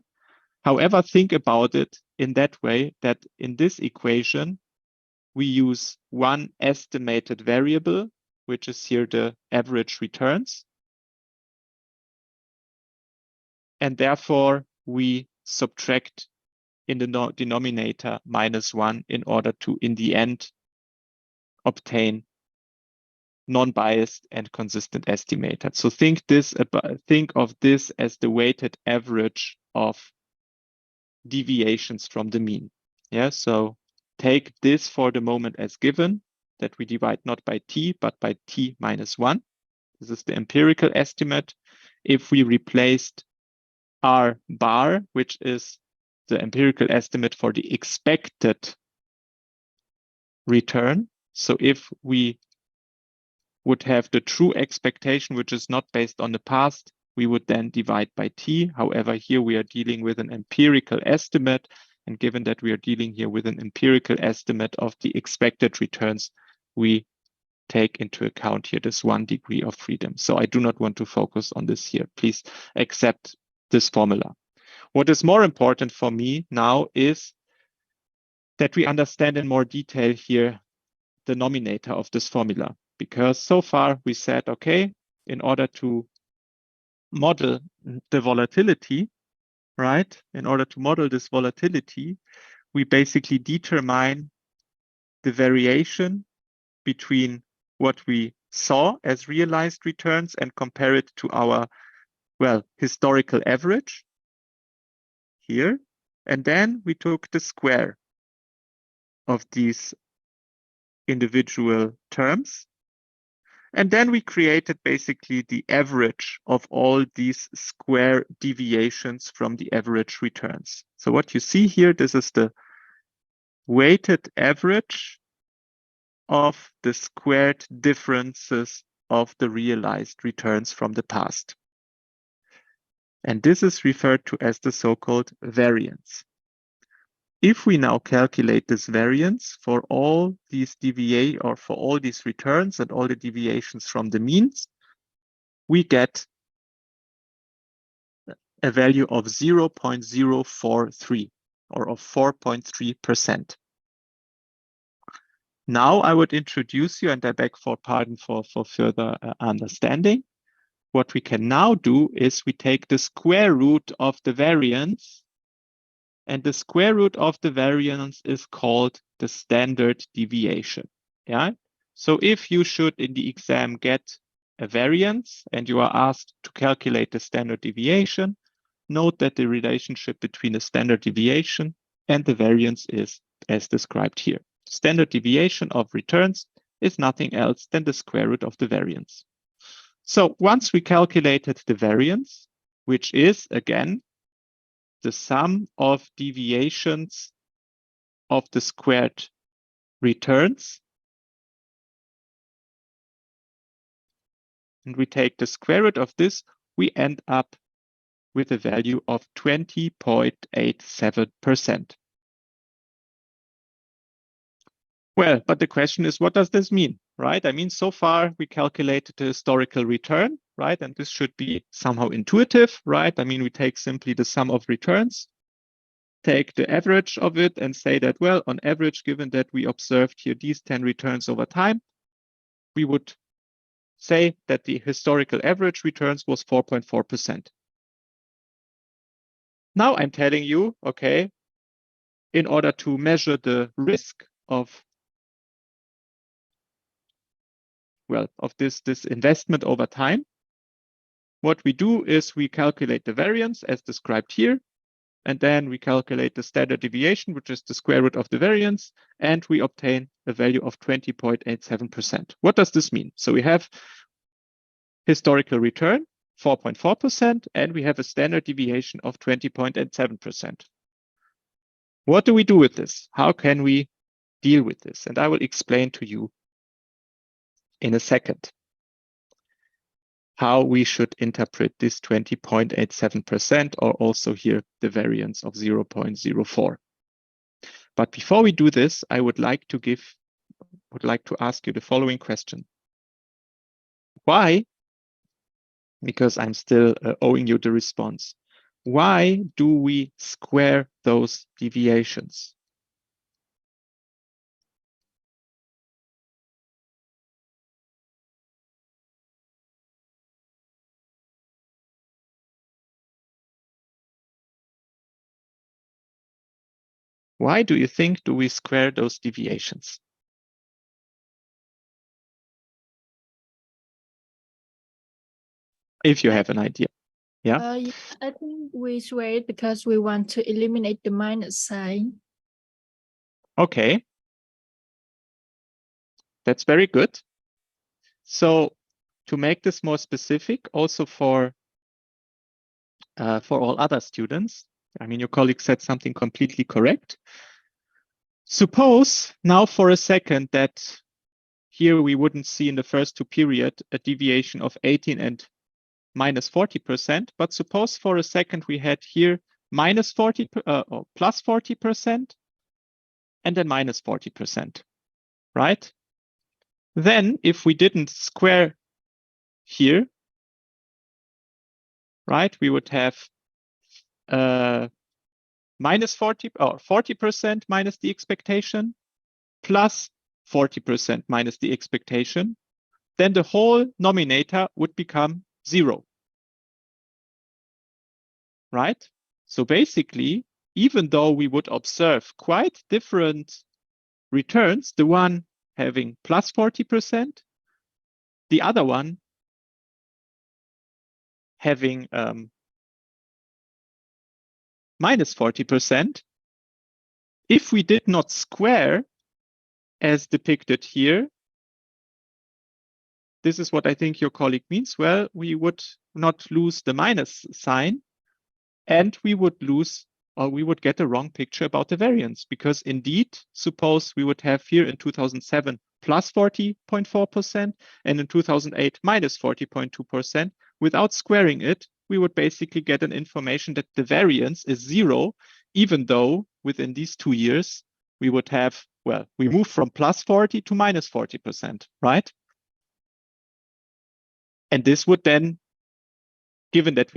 A: However, think about it in that way that in this equation, we use one estimated variable, which is here the average returns. And therefore, we subtract in the denominator minus 1 in order to, in the end, obtain non-biased and consistent estimator. So think of this as the weighted average of deviations from the mean. Yeah, so take this for the moment as given, that we divide not by t, but by t minus 1. This is the empirical estimate. If we replaced R bar, which is the empirical estimate for the expected return. So if we would have the true expectation, which is not based on the past, we would then divide by t. However, here we are dealing with an empirical estimate. And given that we are dealing here with an empirical estimate of the expected returns, we take into account here this 1 degree of freedom. So I do not want to focus on this here. Please accept this formula. What is more important for me now is that we understand in more detail here the denominator of this formula. Because so far we said, okay, in order to model the volatility, right? In order to model this volatility, we basically determine the variation between what we saw as realized returns and compare it to our, well, historical average here. And then we took the square of these individual terms. And then we created basically the average of all these square deviations from the average returns. So what you see here, this is the weighted average of the squared differences of the realized returns from the past. And this is referred to as the so-called variance. If we now calculate this variance for all these for all these returns and all the deviations from the means, we get a value of 0.043 or of 4.3%. Now I would introduce you, and I beg for pardon for further understanding. What we can now do is we take the square root of the variance, and the square root of the variance is called the standard deviation. Yeah. So if you should in the exam get a variance and you are asked to calculate the standard deviation, note that the relationship between the standard deviation and the variance is as described here. Standard deviation of returns is nothing else than the square root of the variance. So once we calculated the variance, which is again the sum of deviations of the squared returns, and we take the square root of this, we end up with a value of 20.87%. Well, but the question is, what does this mean, right? I mean, so far we calculated the historical return, right? And this should be somehow intuitive, right? I mean, we take simply the sum of returns, take the average of it and say that, well, on average, given that we observed here these 10 returns over time, we would say that the historical average returns was 4.4%. Now I'm telling you, okay, in order to measure the risk of this investment over time, what we do is we calculate the variance as described here, and then we calculate the standard deviation, which is the square root of the variance, and we obtain a value of 20.87%. What does this mean? So we have historical return, 4.4%, and we have a standard deviation of 20.87%. What do we do with this? How can we deal with this? And I will explain to you in a second how we should interpret this 20.87% or also here the variance of 0.04. But before we do this, I would like to ask you the following question. Why? Because I'm still owing you the response. Why do we square those deviations? Why do you think do we square those deviations? If you have an idea. Yeah.
D: I think we square it because we want to eliminate the minus sign.
A: Okay. That's very good. So to make this more specific, also for all other students, I mean, your colleague said something completely correct. Suppose now for a second that here we wouldn't see in the first two period a deviation of 18 and minus 40%, but suppose for a second we had here minus 40 or plus 40% and then minus 40%, right? Then if we didn't square here, right, we would have minus 40 or 40% minus the expectation plus 40% minus the expectation. Then the whole nominator would become 0. Right? So basically, even though we would observe quite different returns, the one having plus 40%, the other one having minus 40%, if we did not square as depicted here, this is what I think your colleague means. Well, we would not lose the minus sign, and we would lose, or we would get a wrong picture about the variance, because indeed, suppose we would have here in 2007 plus 40.4% and in 2008 minus 40.2%. Without squaring it, we would basically get an information that the variance is 0, even though within these 2 years, we would have, well, we move from plus 40 to minus 40%, right? And this would then, given that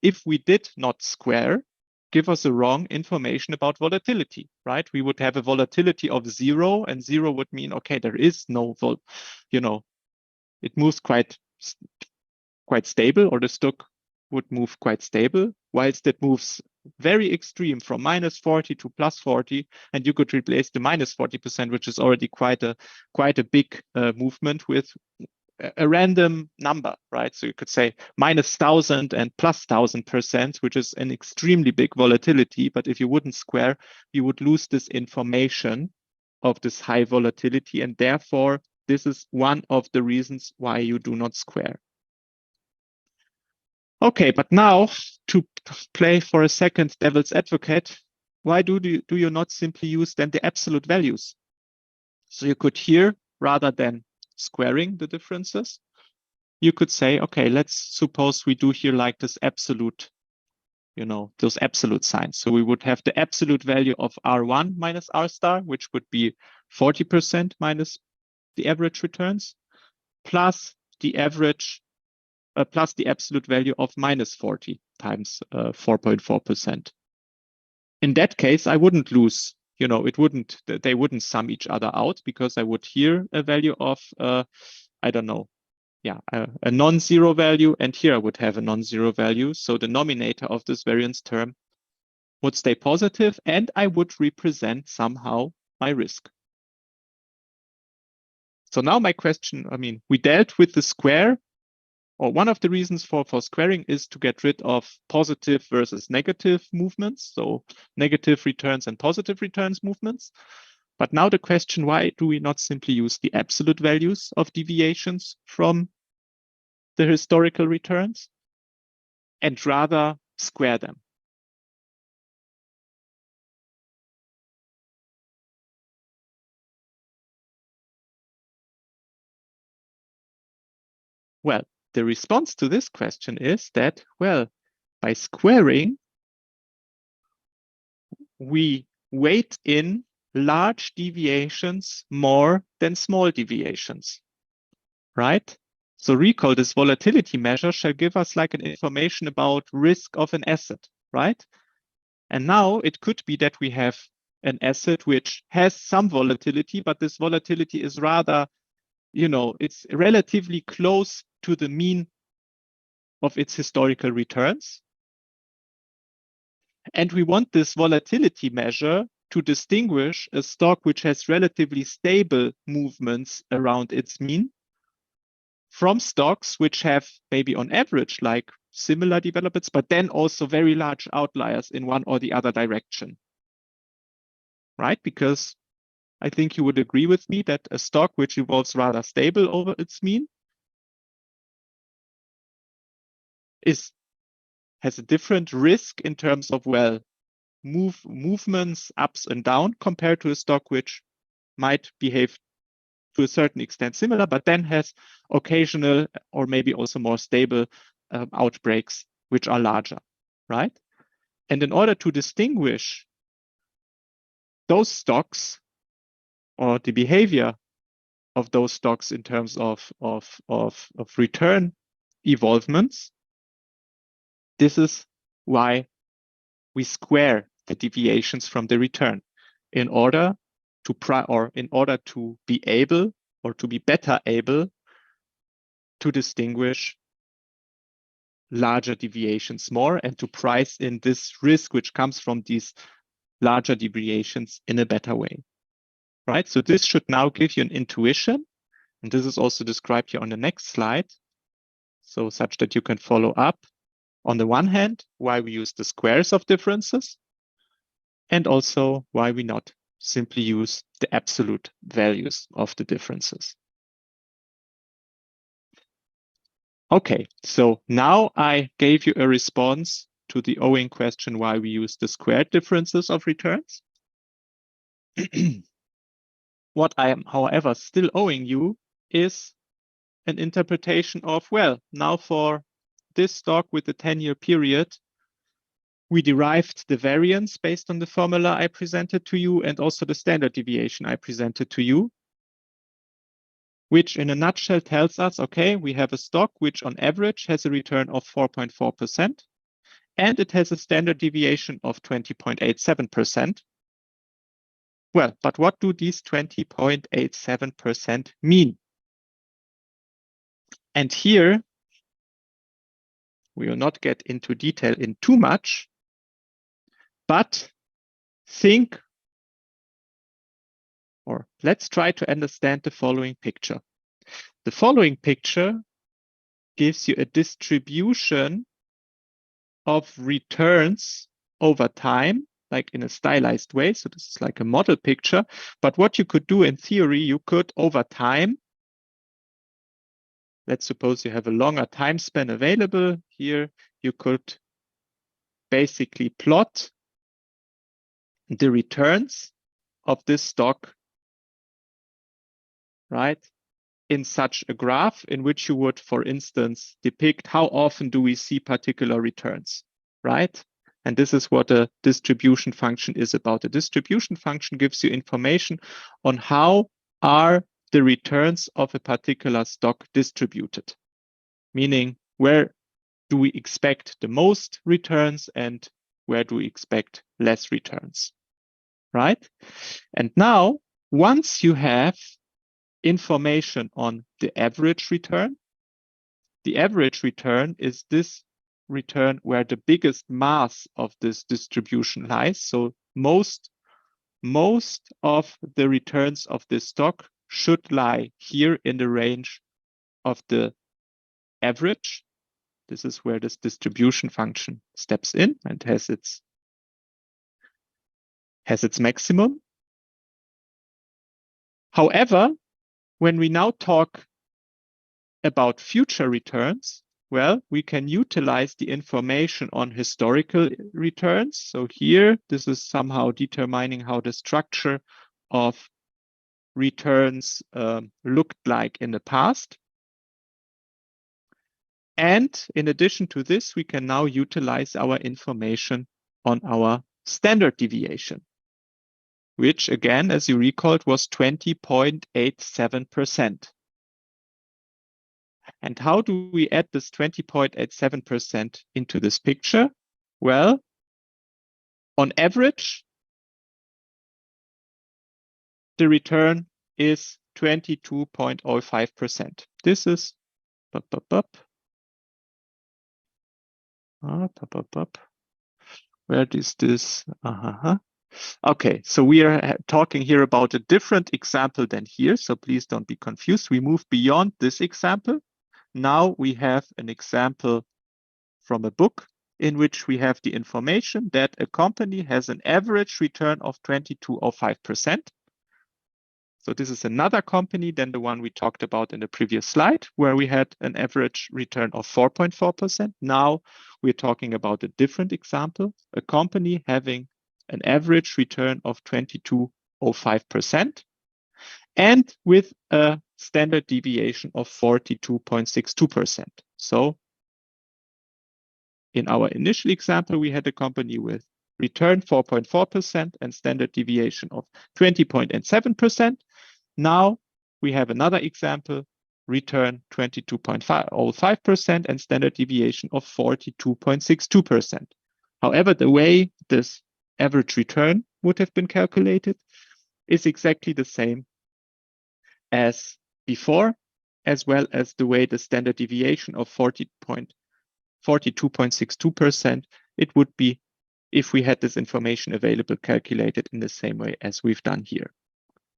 A: if we did not square, give us a wrong information about volatility, right? We would have a volatility of 0, and 0 would mean, okay, there is no, it moves quite stable, or the stock would move quite stable, whilst it moves very extreme from minus 40 to plus 40, and you could replace the minus 40%, which is already quite a big movement, with a random number, right? So you could say minus 1,000 and plus 1,000%, which is an extremely big volatility. But if you wouldn't square, you would lose this information of this high volatility. And therefore, this is one of the reasons why you do not square. Okay, but now to play for a second devil's advocate, why do you not simply use then the absolute values? So you could here, rather than squaring the differences, you could say, okay, let's suppose we do here like this absolute, those absolute signs. So we would have the absolute value of R1 minus R star, which would be 40% minus the average returns, plus the average, plus the absolute value of minus 40 times 4.4%. In that case, I wouldn't lose, they wouldn't sum each other out, because I would here a value of, I don't know, a non-zero value, and here I would have a non-zero value. So the nominator of this variance term would stay positive, and I would represent somehow my risk. So now my question, I mean, we dealt with the square, or one of the reasons for squaring is to get rid of positive versus negative movements, so negative returns and positive returns movements. But now the question, why do we not simply use the absolute values of deviations from the historical returns and rather square them? Well, the response to this question is that, well, by squaring, we weight in large deviations more than small deviations, right? So recall, this volatility measure shall give us like an information about risk of an asset, right? And now it could be that we have an asset which has some volatility, but this volatility is rather, you know, it's relatively close to the mean of its historical returns. And we want this volatility measure to distinguish a stock which has relatively stable movements around its mean from stocks which have maybe on average like similar developments, but then also very large outliers in one or the other direction, right? Because I think you would agree with me that a stock which evolves rather stable over its mean has a different risk in terms of, well, movements ups and down compared to a stock which might behave to a certain extent similar, but then has occasional or maybe also more stable outbreaks which are larger, right? And in order to distinguish those stocks or the behavior of those stocks in terms of return evolvements, this is why we square the deviations from the return in order to be able or to be better able to distinguish larger deviations more and to price in this risk which comes from these larger deviations in a better way, right? So this should now give you an intuition, and this is also described here on the next slide, so such that you can follow up on the one hand why we use the squares of differences, and also why we not simply use the absolute values of the differences. Okay, so now I gave you a response to the OFIN question why we use the squared differences of returns. What I am, however, still owing you is an interpretation of, well, now for this stock with the 10-year period, we derived the variance based on the formula I presented to you and also the standard deviation I presented to you, which in a nutshell tells us, okay, we have a stock which on average has a return of 4.4%, and it has a standard deviation of 20.87%. Well, but what do these 20.87% mean? And here, we will not get into detail in too much, but think, or let's try to understand the following picture. The following picture gives you a distribution of returns over time, like in a stylized way. So this is like a model picture. But what you could do in theory, you could over time, let's suppose you have a longer time span available here, you could basically plot the returns of this stock, right, in such a graph in which you would, for instance, depict how often do we see particular returns, right? And this is what a distribution function is about. A distribution function gives you information on how are the returns of a particular stock distributed, meaning where do we expect the most returns and where do we expect less returns, right? And now, once you have information on the average return. The average return is this return where the biggest mass of this distribution lies. So most of the returns of this stock should lie here in the range of the average. This is where this distribution function steps in and has its maximum. However, when we now talk about future returns, well, we can utilize the information on historical returns. So here, this is somehow determining how the structure of returns looked like in the past. And in addition to this, we can now utilize our information on our standard deviation, which again, as you recalled, was 20.87%. And how do we add this 20.87% into this picture? Well, on average, the return is 22.05%. This is where is this? Okay, so we are talking here about a different example than here, so please don't be confused. We move beyond this example. Now we have an example from a book in which we have the information that a company has an average return of 22.05%. So this is another company than the one we talked about in the previous slide, where we had an average return of 4.4%. Now we're talking about a different example, a company having an average return of 22.05% and with a standard deviation of 42.62%. So in our initial example, we had a company with return 4.4% and standard deviation of 20.7%. Now we have another example, return 22.05% and standard deviation of 42.62%. However, the way this average return would have been calculated is exactly the same as before, as well as the way the standard deviation of 42.62%, it would be, if we had this information available, calculated in the same way as we've done here.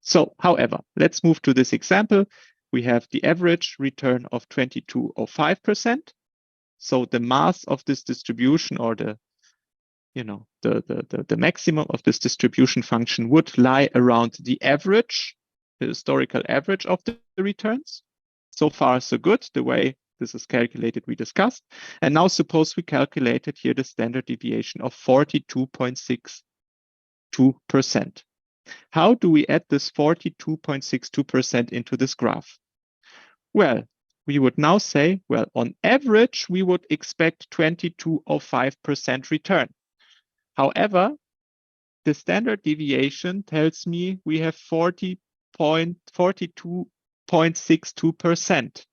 A: So, however, let's move to this example. We have the average return of 22.05%. So the mass of this distribution, or the maximum of this distribution function, would lie around the average, the historical average of the returns. So far, so good. The way this is calculated, we discussed. And now suppose we calculated here the standard deviation of 42.62%. How do we add this 42.62% into this graph? Well, we would now say, well, on average, we would expect 22.05% return. However, the standard deviation tells me we have 42.62%,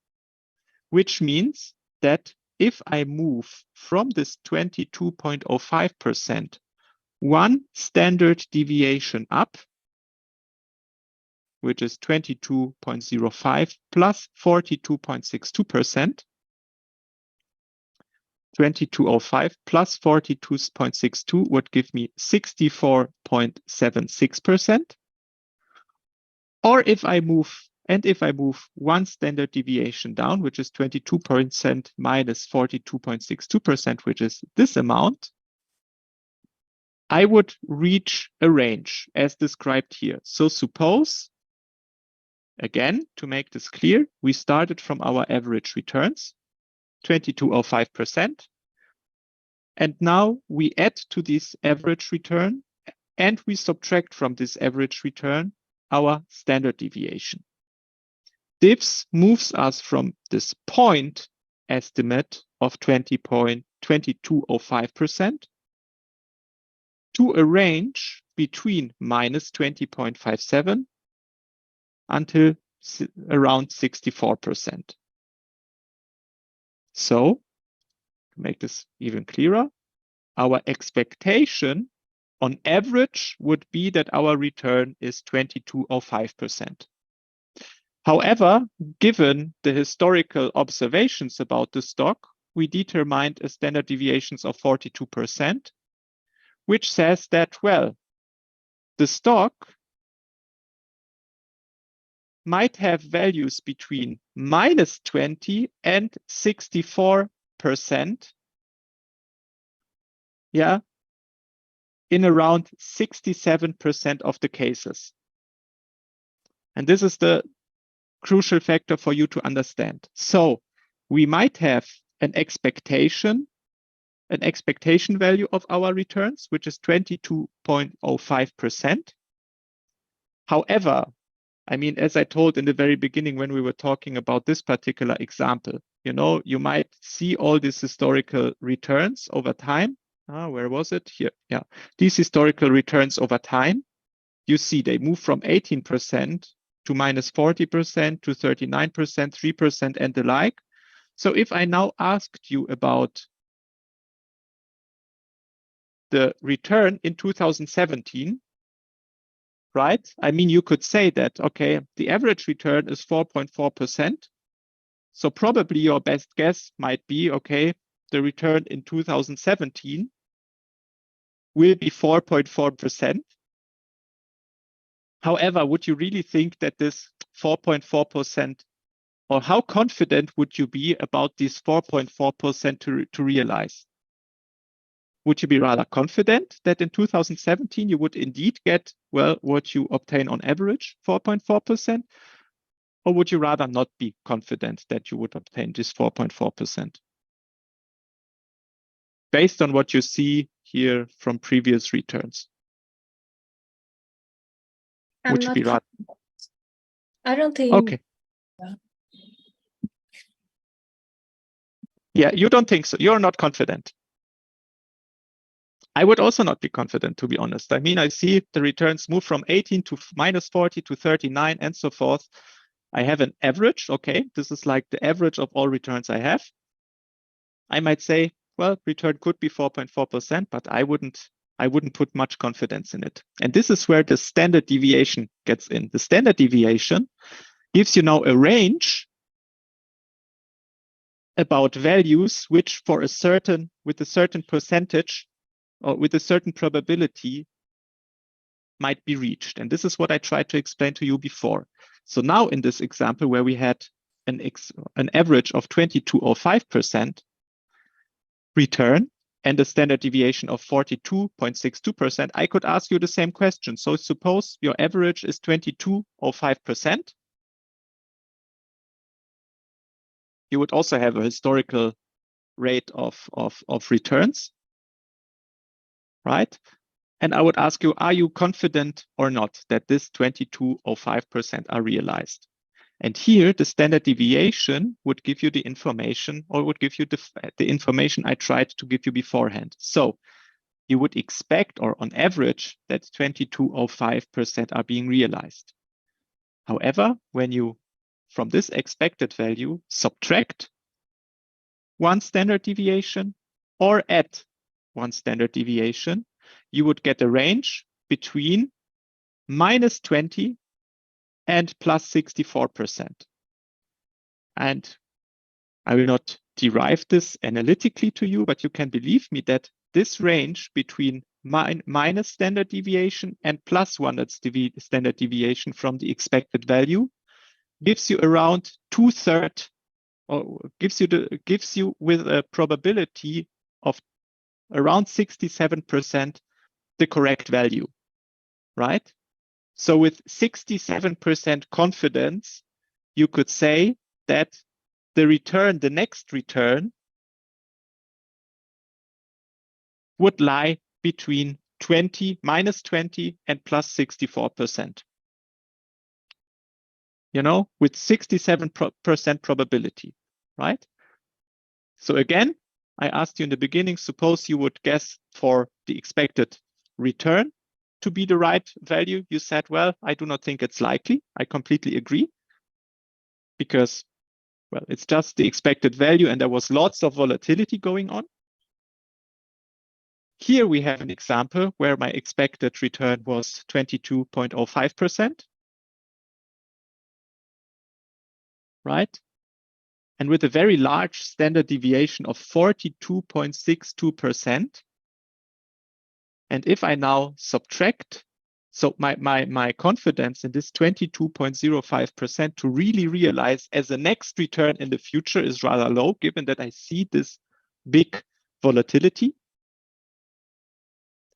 A: which means that if I move from this 22.05% one standard deviation up, which is 22.05 plus 42.62%, 22.05 plus 42.62 would give me 64.76%. Or if I move one standard deviation down, which is 22% minus 42.62%, which is this amount, I would reach a range as described here. So suppose, again, to make this clear, we started from our average returns, 22.05%. And now we add to this average return and we subtract from this average return our standard deviation. This moves us from this point estimate of 22.05% to a range between minus 20.57 until around 64%. So, to make this even clearer, our expectation on average would be that our return is 22.05%. However, given the historical observations about the stock, we determined a standard deviations of 42%, which says that, well, the stock might have values between minus 20 and 64%, yeah, in around 67% of the cases. And this is the crucial factor for you to understand. So we might have an expectation value of our returns, which is 22.05%. However, I mean, as I told in the very beginning when we were talking about this particular example, you know, you might see all these historical returns over time. Where was it? Here. Yeah. These historical returns over time, you see they move from 18% to minus 40% to 39%, 3%, and the like. So if I now asked you about the return in 2017, right? I mean, you could say that, okay, the average return is 4.4%. So probably your best guess might be, okay, the return in 2017 will be 4.4%. However, would you really think that this 4.4%, or how confident would you be about this 4.4% to realize? Would you be rather confident that in 2017 you would indeed get, well, what you obtain on average, 4.4%? Or would you rather not be confident that you would obtain this 4.4%? Based on what you see here from previous returns? Would you be rather?
D: I don't think.
A: Okay. Yeah, you don't think so. You're not confident. I would also not be confident, to be honest. I mean, I see the returns move from 18 to minus 40 to 39 and so forth. I have an average. Okay, this is like the average of all returns I have. I might say, well, return could be 4.4%, but I wouldn't put much confidence in it. And this is where the standard deviation gets in. The standard deviation gives you now a range about values which with a certain percentage or with a certain probability might be reached. And this is what I tried to explain to you before. So now in this example where we had an average of 22.05% return and a standard deviation of 42.62%, I could ask you the same question. So suppose your average is 22.05%. You would also have a historical rate of returns, right? And I would ask you, are you confident or not that this 22.05% are realized? And here, the standard deviation would give you the information, or would give you the information I tried to give you beforehand. So you would expect, or on average, that 22.05% are being realized. However, when you, from this expected value, subtract one standard deviation or add one standard deviation, you would get a range between minus 20 and plus 64%. And I will not derive this analytically to you, but you can believe me that this range between minus standard deviation and plus one standard deviation from the expected value gives you around 2/3, or gives you with a probability of around 67% the correct value, right? So with 67% confidence, you could say that the next return would lie between minus 20 and plus 64%. You know, with 67% probability, right? So again, I asked you in the beginning, suppose you would guess for the expected return to be the right value. You said, well, I do not think it's likely. I completely agree, because, well, it's just the expected value and there was lots of volatility going on. Here we have an example where my expected return was 22.05%, right? And with a very large standard deviation of 42.62%. And if I now subtract, so my confidence in this 22.05% to really realize as a next return in the future is rather low, given that I see this big volatility.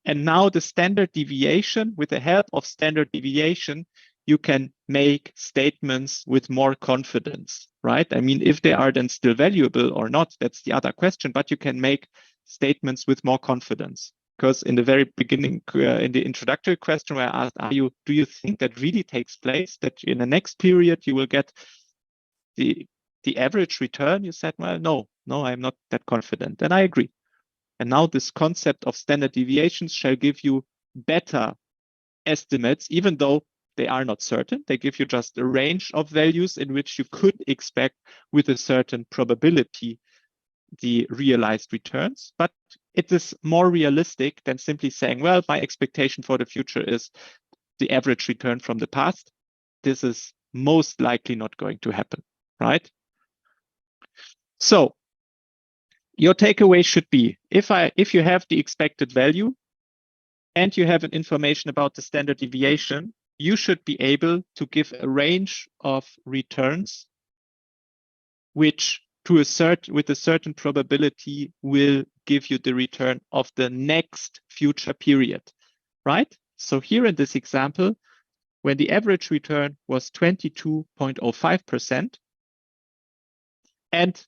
A: And now the standard deviation, with the help of standard deviation, you can make statements with more confidence, right? I mean, if they are then still valuable or not, that's the other question, but you can make statements with more confidence. Because in the very beginning, in the introductory question where I asked, do you think that really takes place, that in the next period you will get the the average return, you said, well, no, I'm not that confident. And I agree. And now this concept of standard deviations shall give you better estimates, even though they are not certain. They give you just a range of values in which you could expect with a certain probability the realized returns, but it is more realistic than simply saying, well, my expectation for the future is the average return from the past. This is most likely not going to happen, right? So your takeaway should be, if you have the expected value and you have an information about the standard deviation, you should be able to give a range of returns which with a certain probability will give you the return of the next future period, right? So here in this example, when the average return was 22.05% and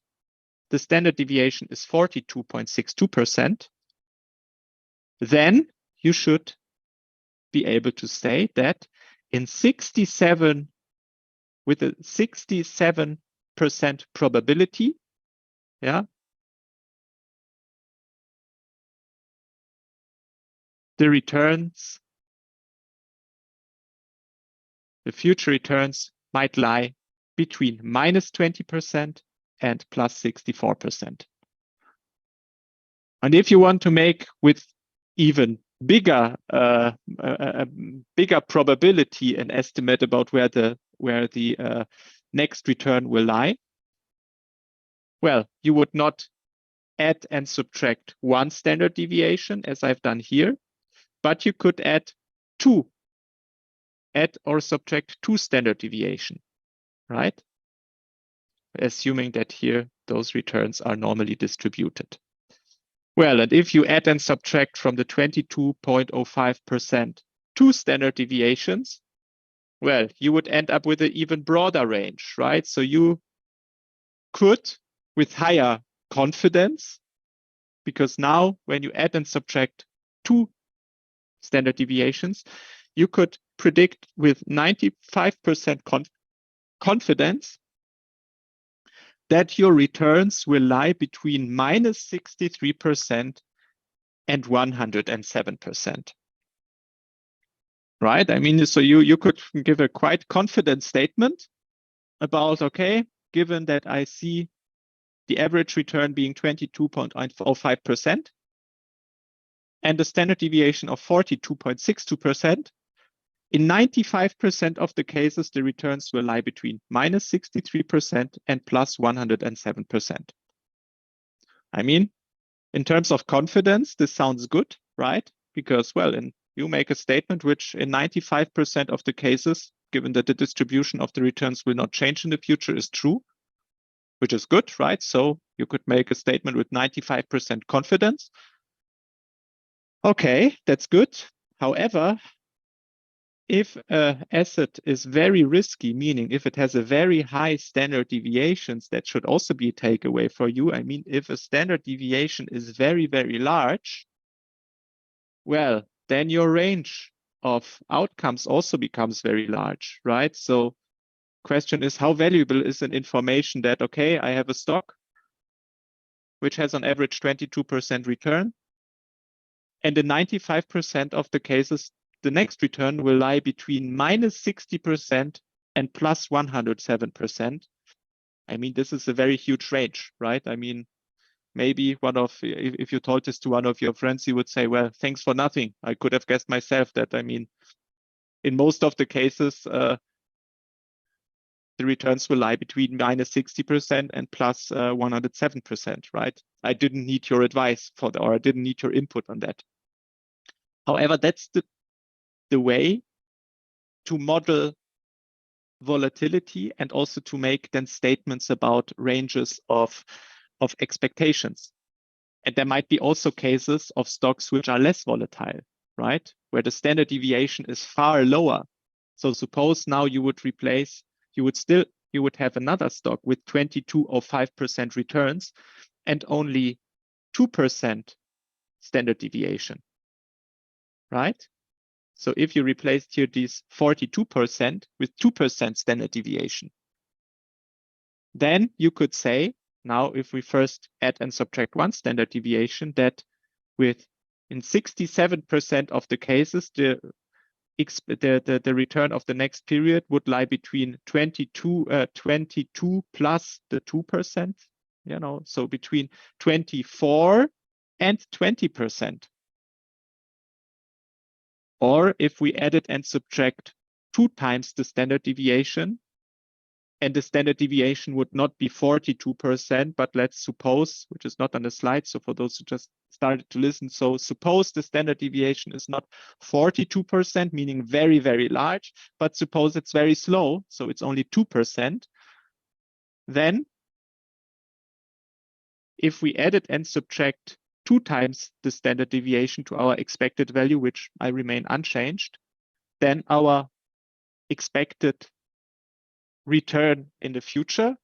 A: the standard deviation is 42.62%, then you should be able to say that with a 67% probability, yeah, the future returns might lie between -20% and +64%. And if you want to make with even bigger probability an estimate about where the next return will lie, well, you would not add and subtract one standard deviation as I've done here, but you could add or subtract two standard deviation, right? Assuming that here those returns are normally distributed. Well, and if you add and subtract from the 22.05% two standard deviations, well, you would end up with an even broader range, right? So you could, with higher confidence, because now when you add and subtract two standard deviations, you could predict with 95% confidence that your returns will lie between -63% and 107%. Right? I mean, so you could give a quite confident statement about, okay, given that I see the average return being 22.05% and the standard deviation of 42.62%, in 95% of the cases, the returns will lie between -63% and +107%. I mean, in terms of confidence, this sounds good, right? Because, well, you make a statement which in 95% of the cases, given that the distribution of the returns will not change in the future, is true, which is good, right? So you could make a statement with 95% confidence. Okay, that's good. However, if an asset is very risky, meaning if it has a very high standard deviations, that should also be a takeaway for you. I mean, if a standard deviation is very, very large, well, then your range of outcomes also becomes very large, right? So question is, how valuable is an information that, okay, I have a stock which has on average 22% return, and in 95% of the cases, the next return will lie between -60% and +107%. I mean, this is a very huge range, right? I mean, maybe if you told this to one of your friends, you would say, well, thanks for nothing. I could have guessed myself that, I mean, in most of the cases, the returns will lie between -60% and +107%, right? I didn't need your advice or I didn't need your input on that. However, that's the way to model volatility and also to make then statements about ranges of expectations. And there might be also cases of stocks which are less volatile, right? Where the standard deviation is far lower. So suppose now you would have another stock with 22.05% returns and only 2% standard deviation, right? So if you replaced here these 42% with 2% standard deviation, then you could say, now if we first add and subtract one standard deviation, that in 67% of the cases, the return of the next period would lie between 22 plus the 2%, you know, so between 24 and 20%. Or if we added and subtract 2 times the standard deviation, and the standard deviation would not be 42%, but let's suppose, which is not on the slide, so for those who just started to listen, so suppose the standard deviation is not 42%, meaning very, very large, but suppose it's very slow, so it's only 2%, then if we added and subtract 2 times the standard deviation to our expected value, which I remain unchanged, then our expected return in the future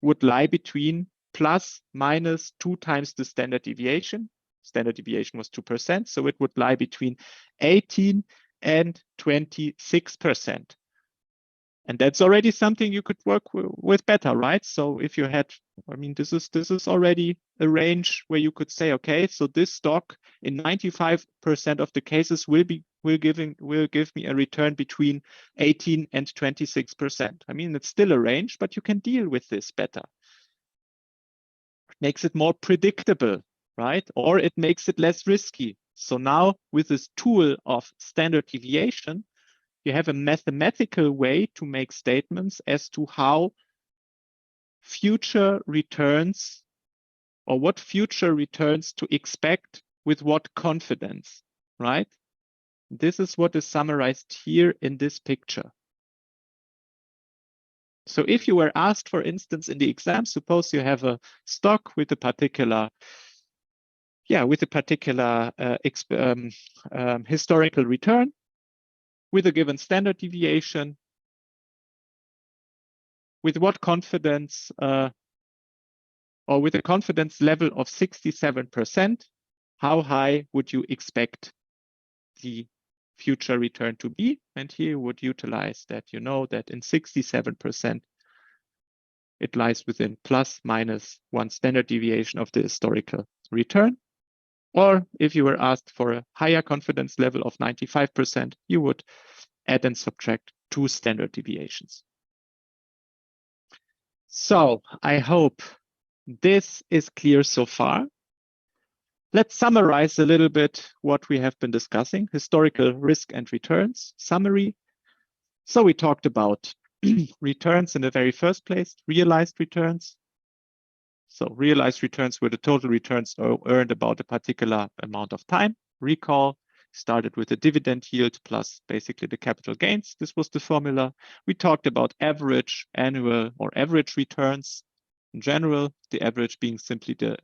A: would lie between plus minus 2 times the standard deviation. Standard deviation was 2%, so it would lie between 18 and 26%. And that's already something you could work with better, right? So if you had, I mean, this is already a range where you could say, okay, so this stock in 95% of the cases will give me a return between 18 and 26%. I mean, it's still a range, but you can deal with this better. It makes it more predictable, right? Or it makes it less risky. So now with this tool of standard deviation, you have a mathematical way to make statements as to how future returns or what future returns to expect with what confidence, right? This is what is summarized here in this picture. So if you were asked, for instance, in the exam, suppose you have a stock with a particular historical return, with a given standard deviation, with what confidence, or with a confidence level of 67%, how high would you expect the future return to be? And here you would utilize that, you know, that in 67%, it lies within plus minus 1 standard deviation of the historical return. Or if you were asked for a higher confidence level of 95%, you would add and subtract 2 standard deviations. So I hope this is clear so far. Let's summarize a little bit what we have been discussing. Historical risk and returns summary. So we talked about returns in the very first place, realized returns. So realized returns were the total returns earned about a particular amount of time. Recall, started with the dividend yield plus basically the capital gains. This was the formula. We talked about average annual or average returns in general, the average being simply the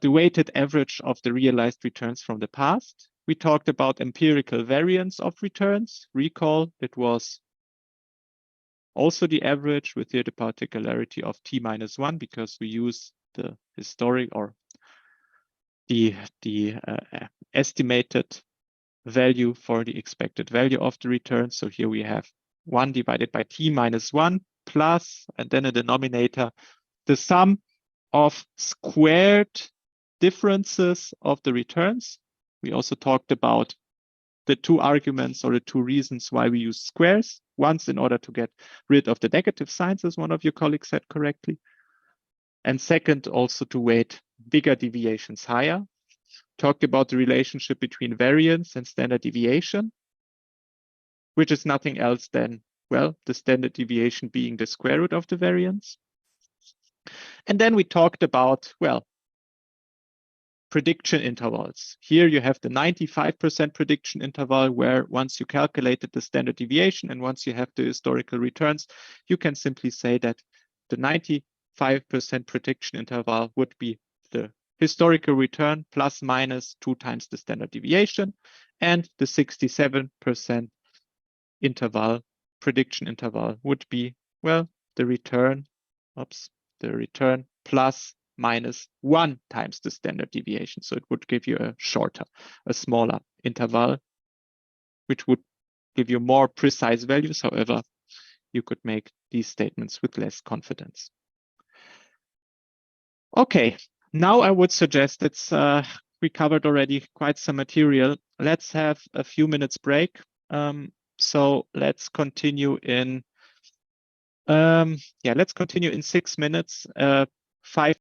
A: weighted average of the realized returns from the past. We talked about empirical variance of returns. Recall, it was also the average with here the particularity of t minus 1 because we use the historic or the estimated value for the expected value of the return. So here we have 1 divided by t minus 1 plus, and then a denominator, the sum of squared differences of the returns. We also talked about the 2 arguments or the 2 reasons why we use squares. Once in order to get rid of the negative signs, as one of your colleagues said correctly. And second, also to weight bigger deviations higher. Talked about the relationship between variance and standard deviation, which is nothing else than, well, the standard deviation being the square root of the variance. And then we talked about, well, prediction intervals. Here you have the 95% prediction interval where once you calculated the standard deviation and once you have the historical returns, you can simply say that the 95% prediction interval would be the historical return plus minus 2 times the standard deviation, and the 67% interval, prediction interval would be, well, the return plus minus 1 times the standard deviation. So it would give you a smaller interval, which would give you more precise values. However, you could make these statements with less confidence. Okay, now I would suggest we covered already quite some material. Let's have a few minutes break. So let's continue in let's continue in 6 minutes, 5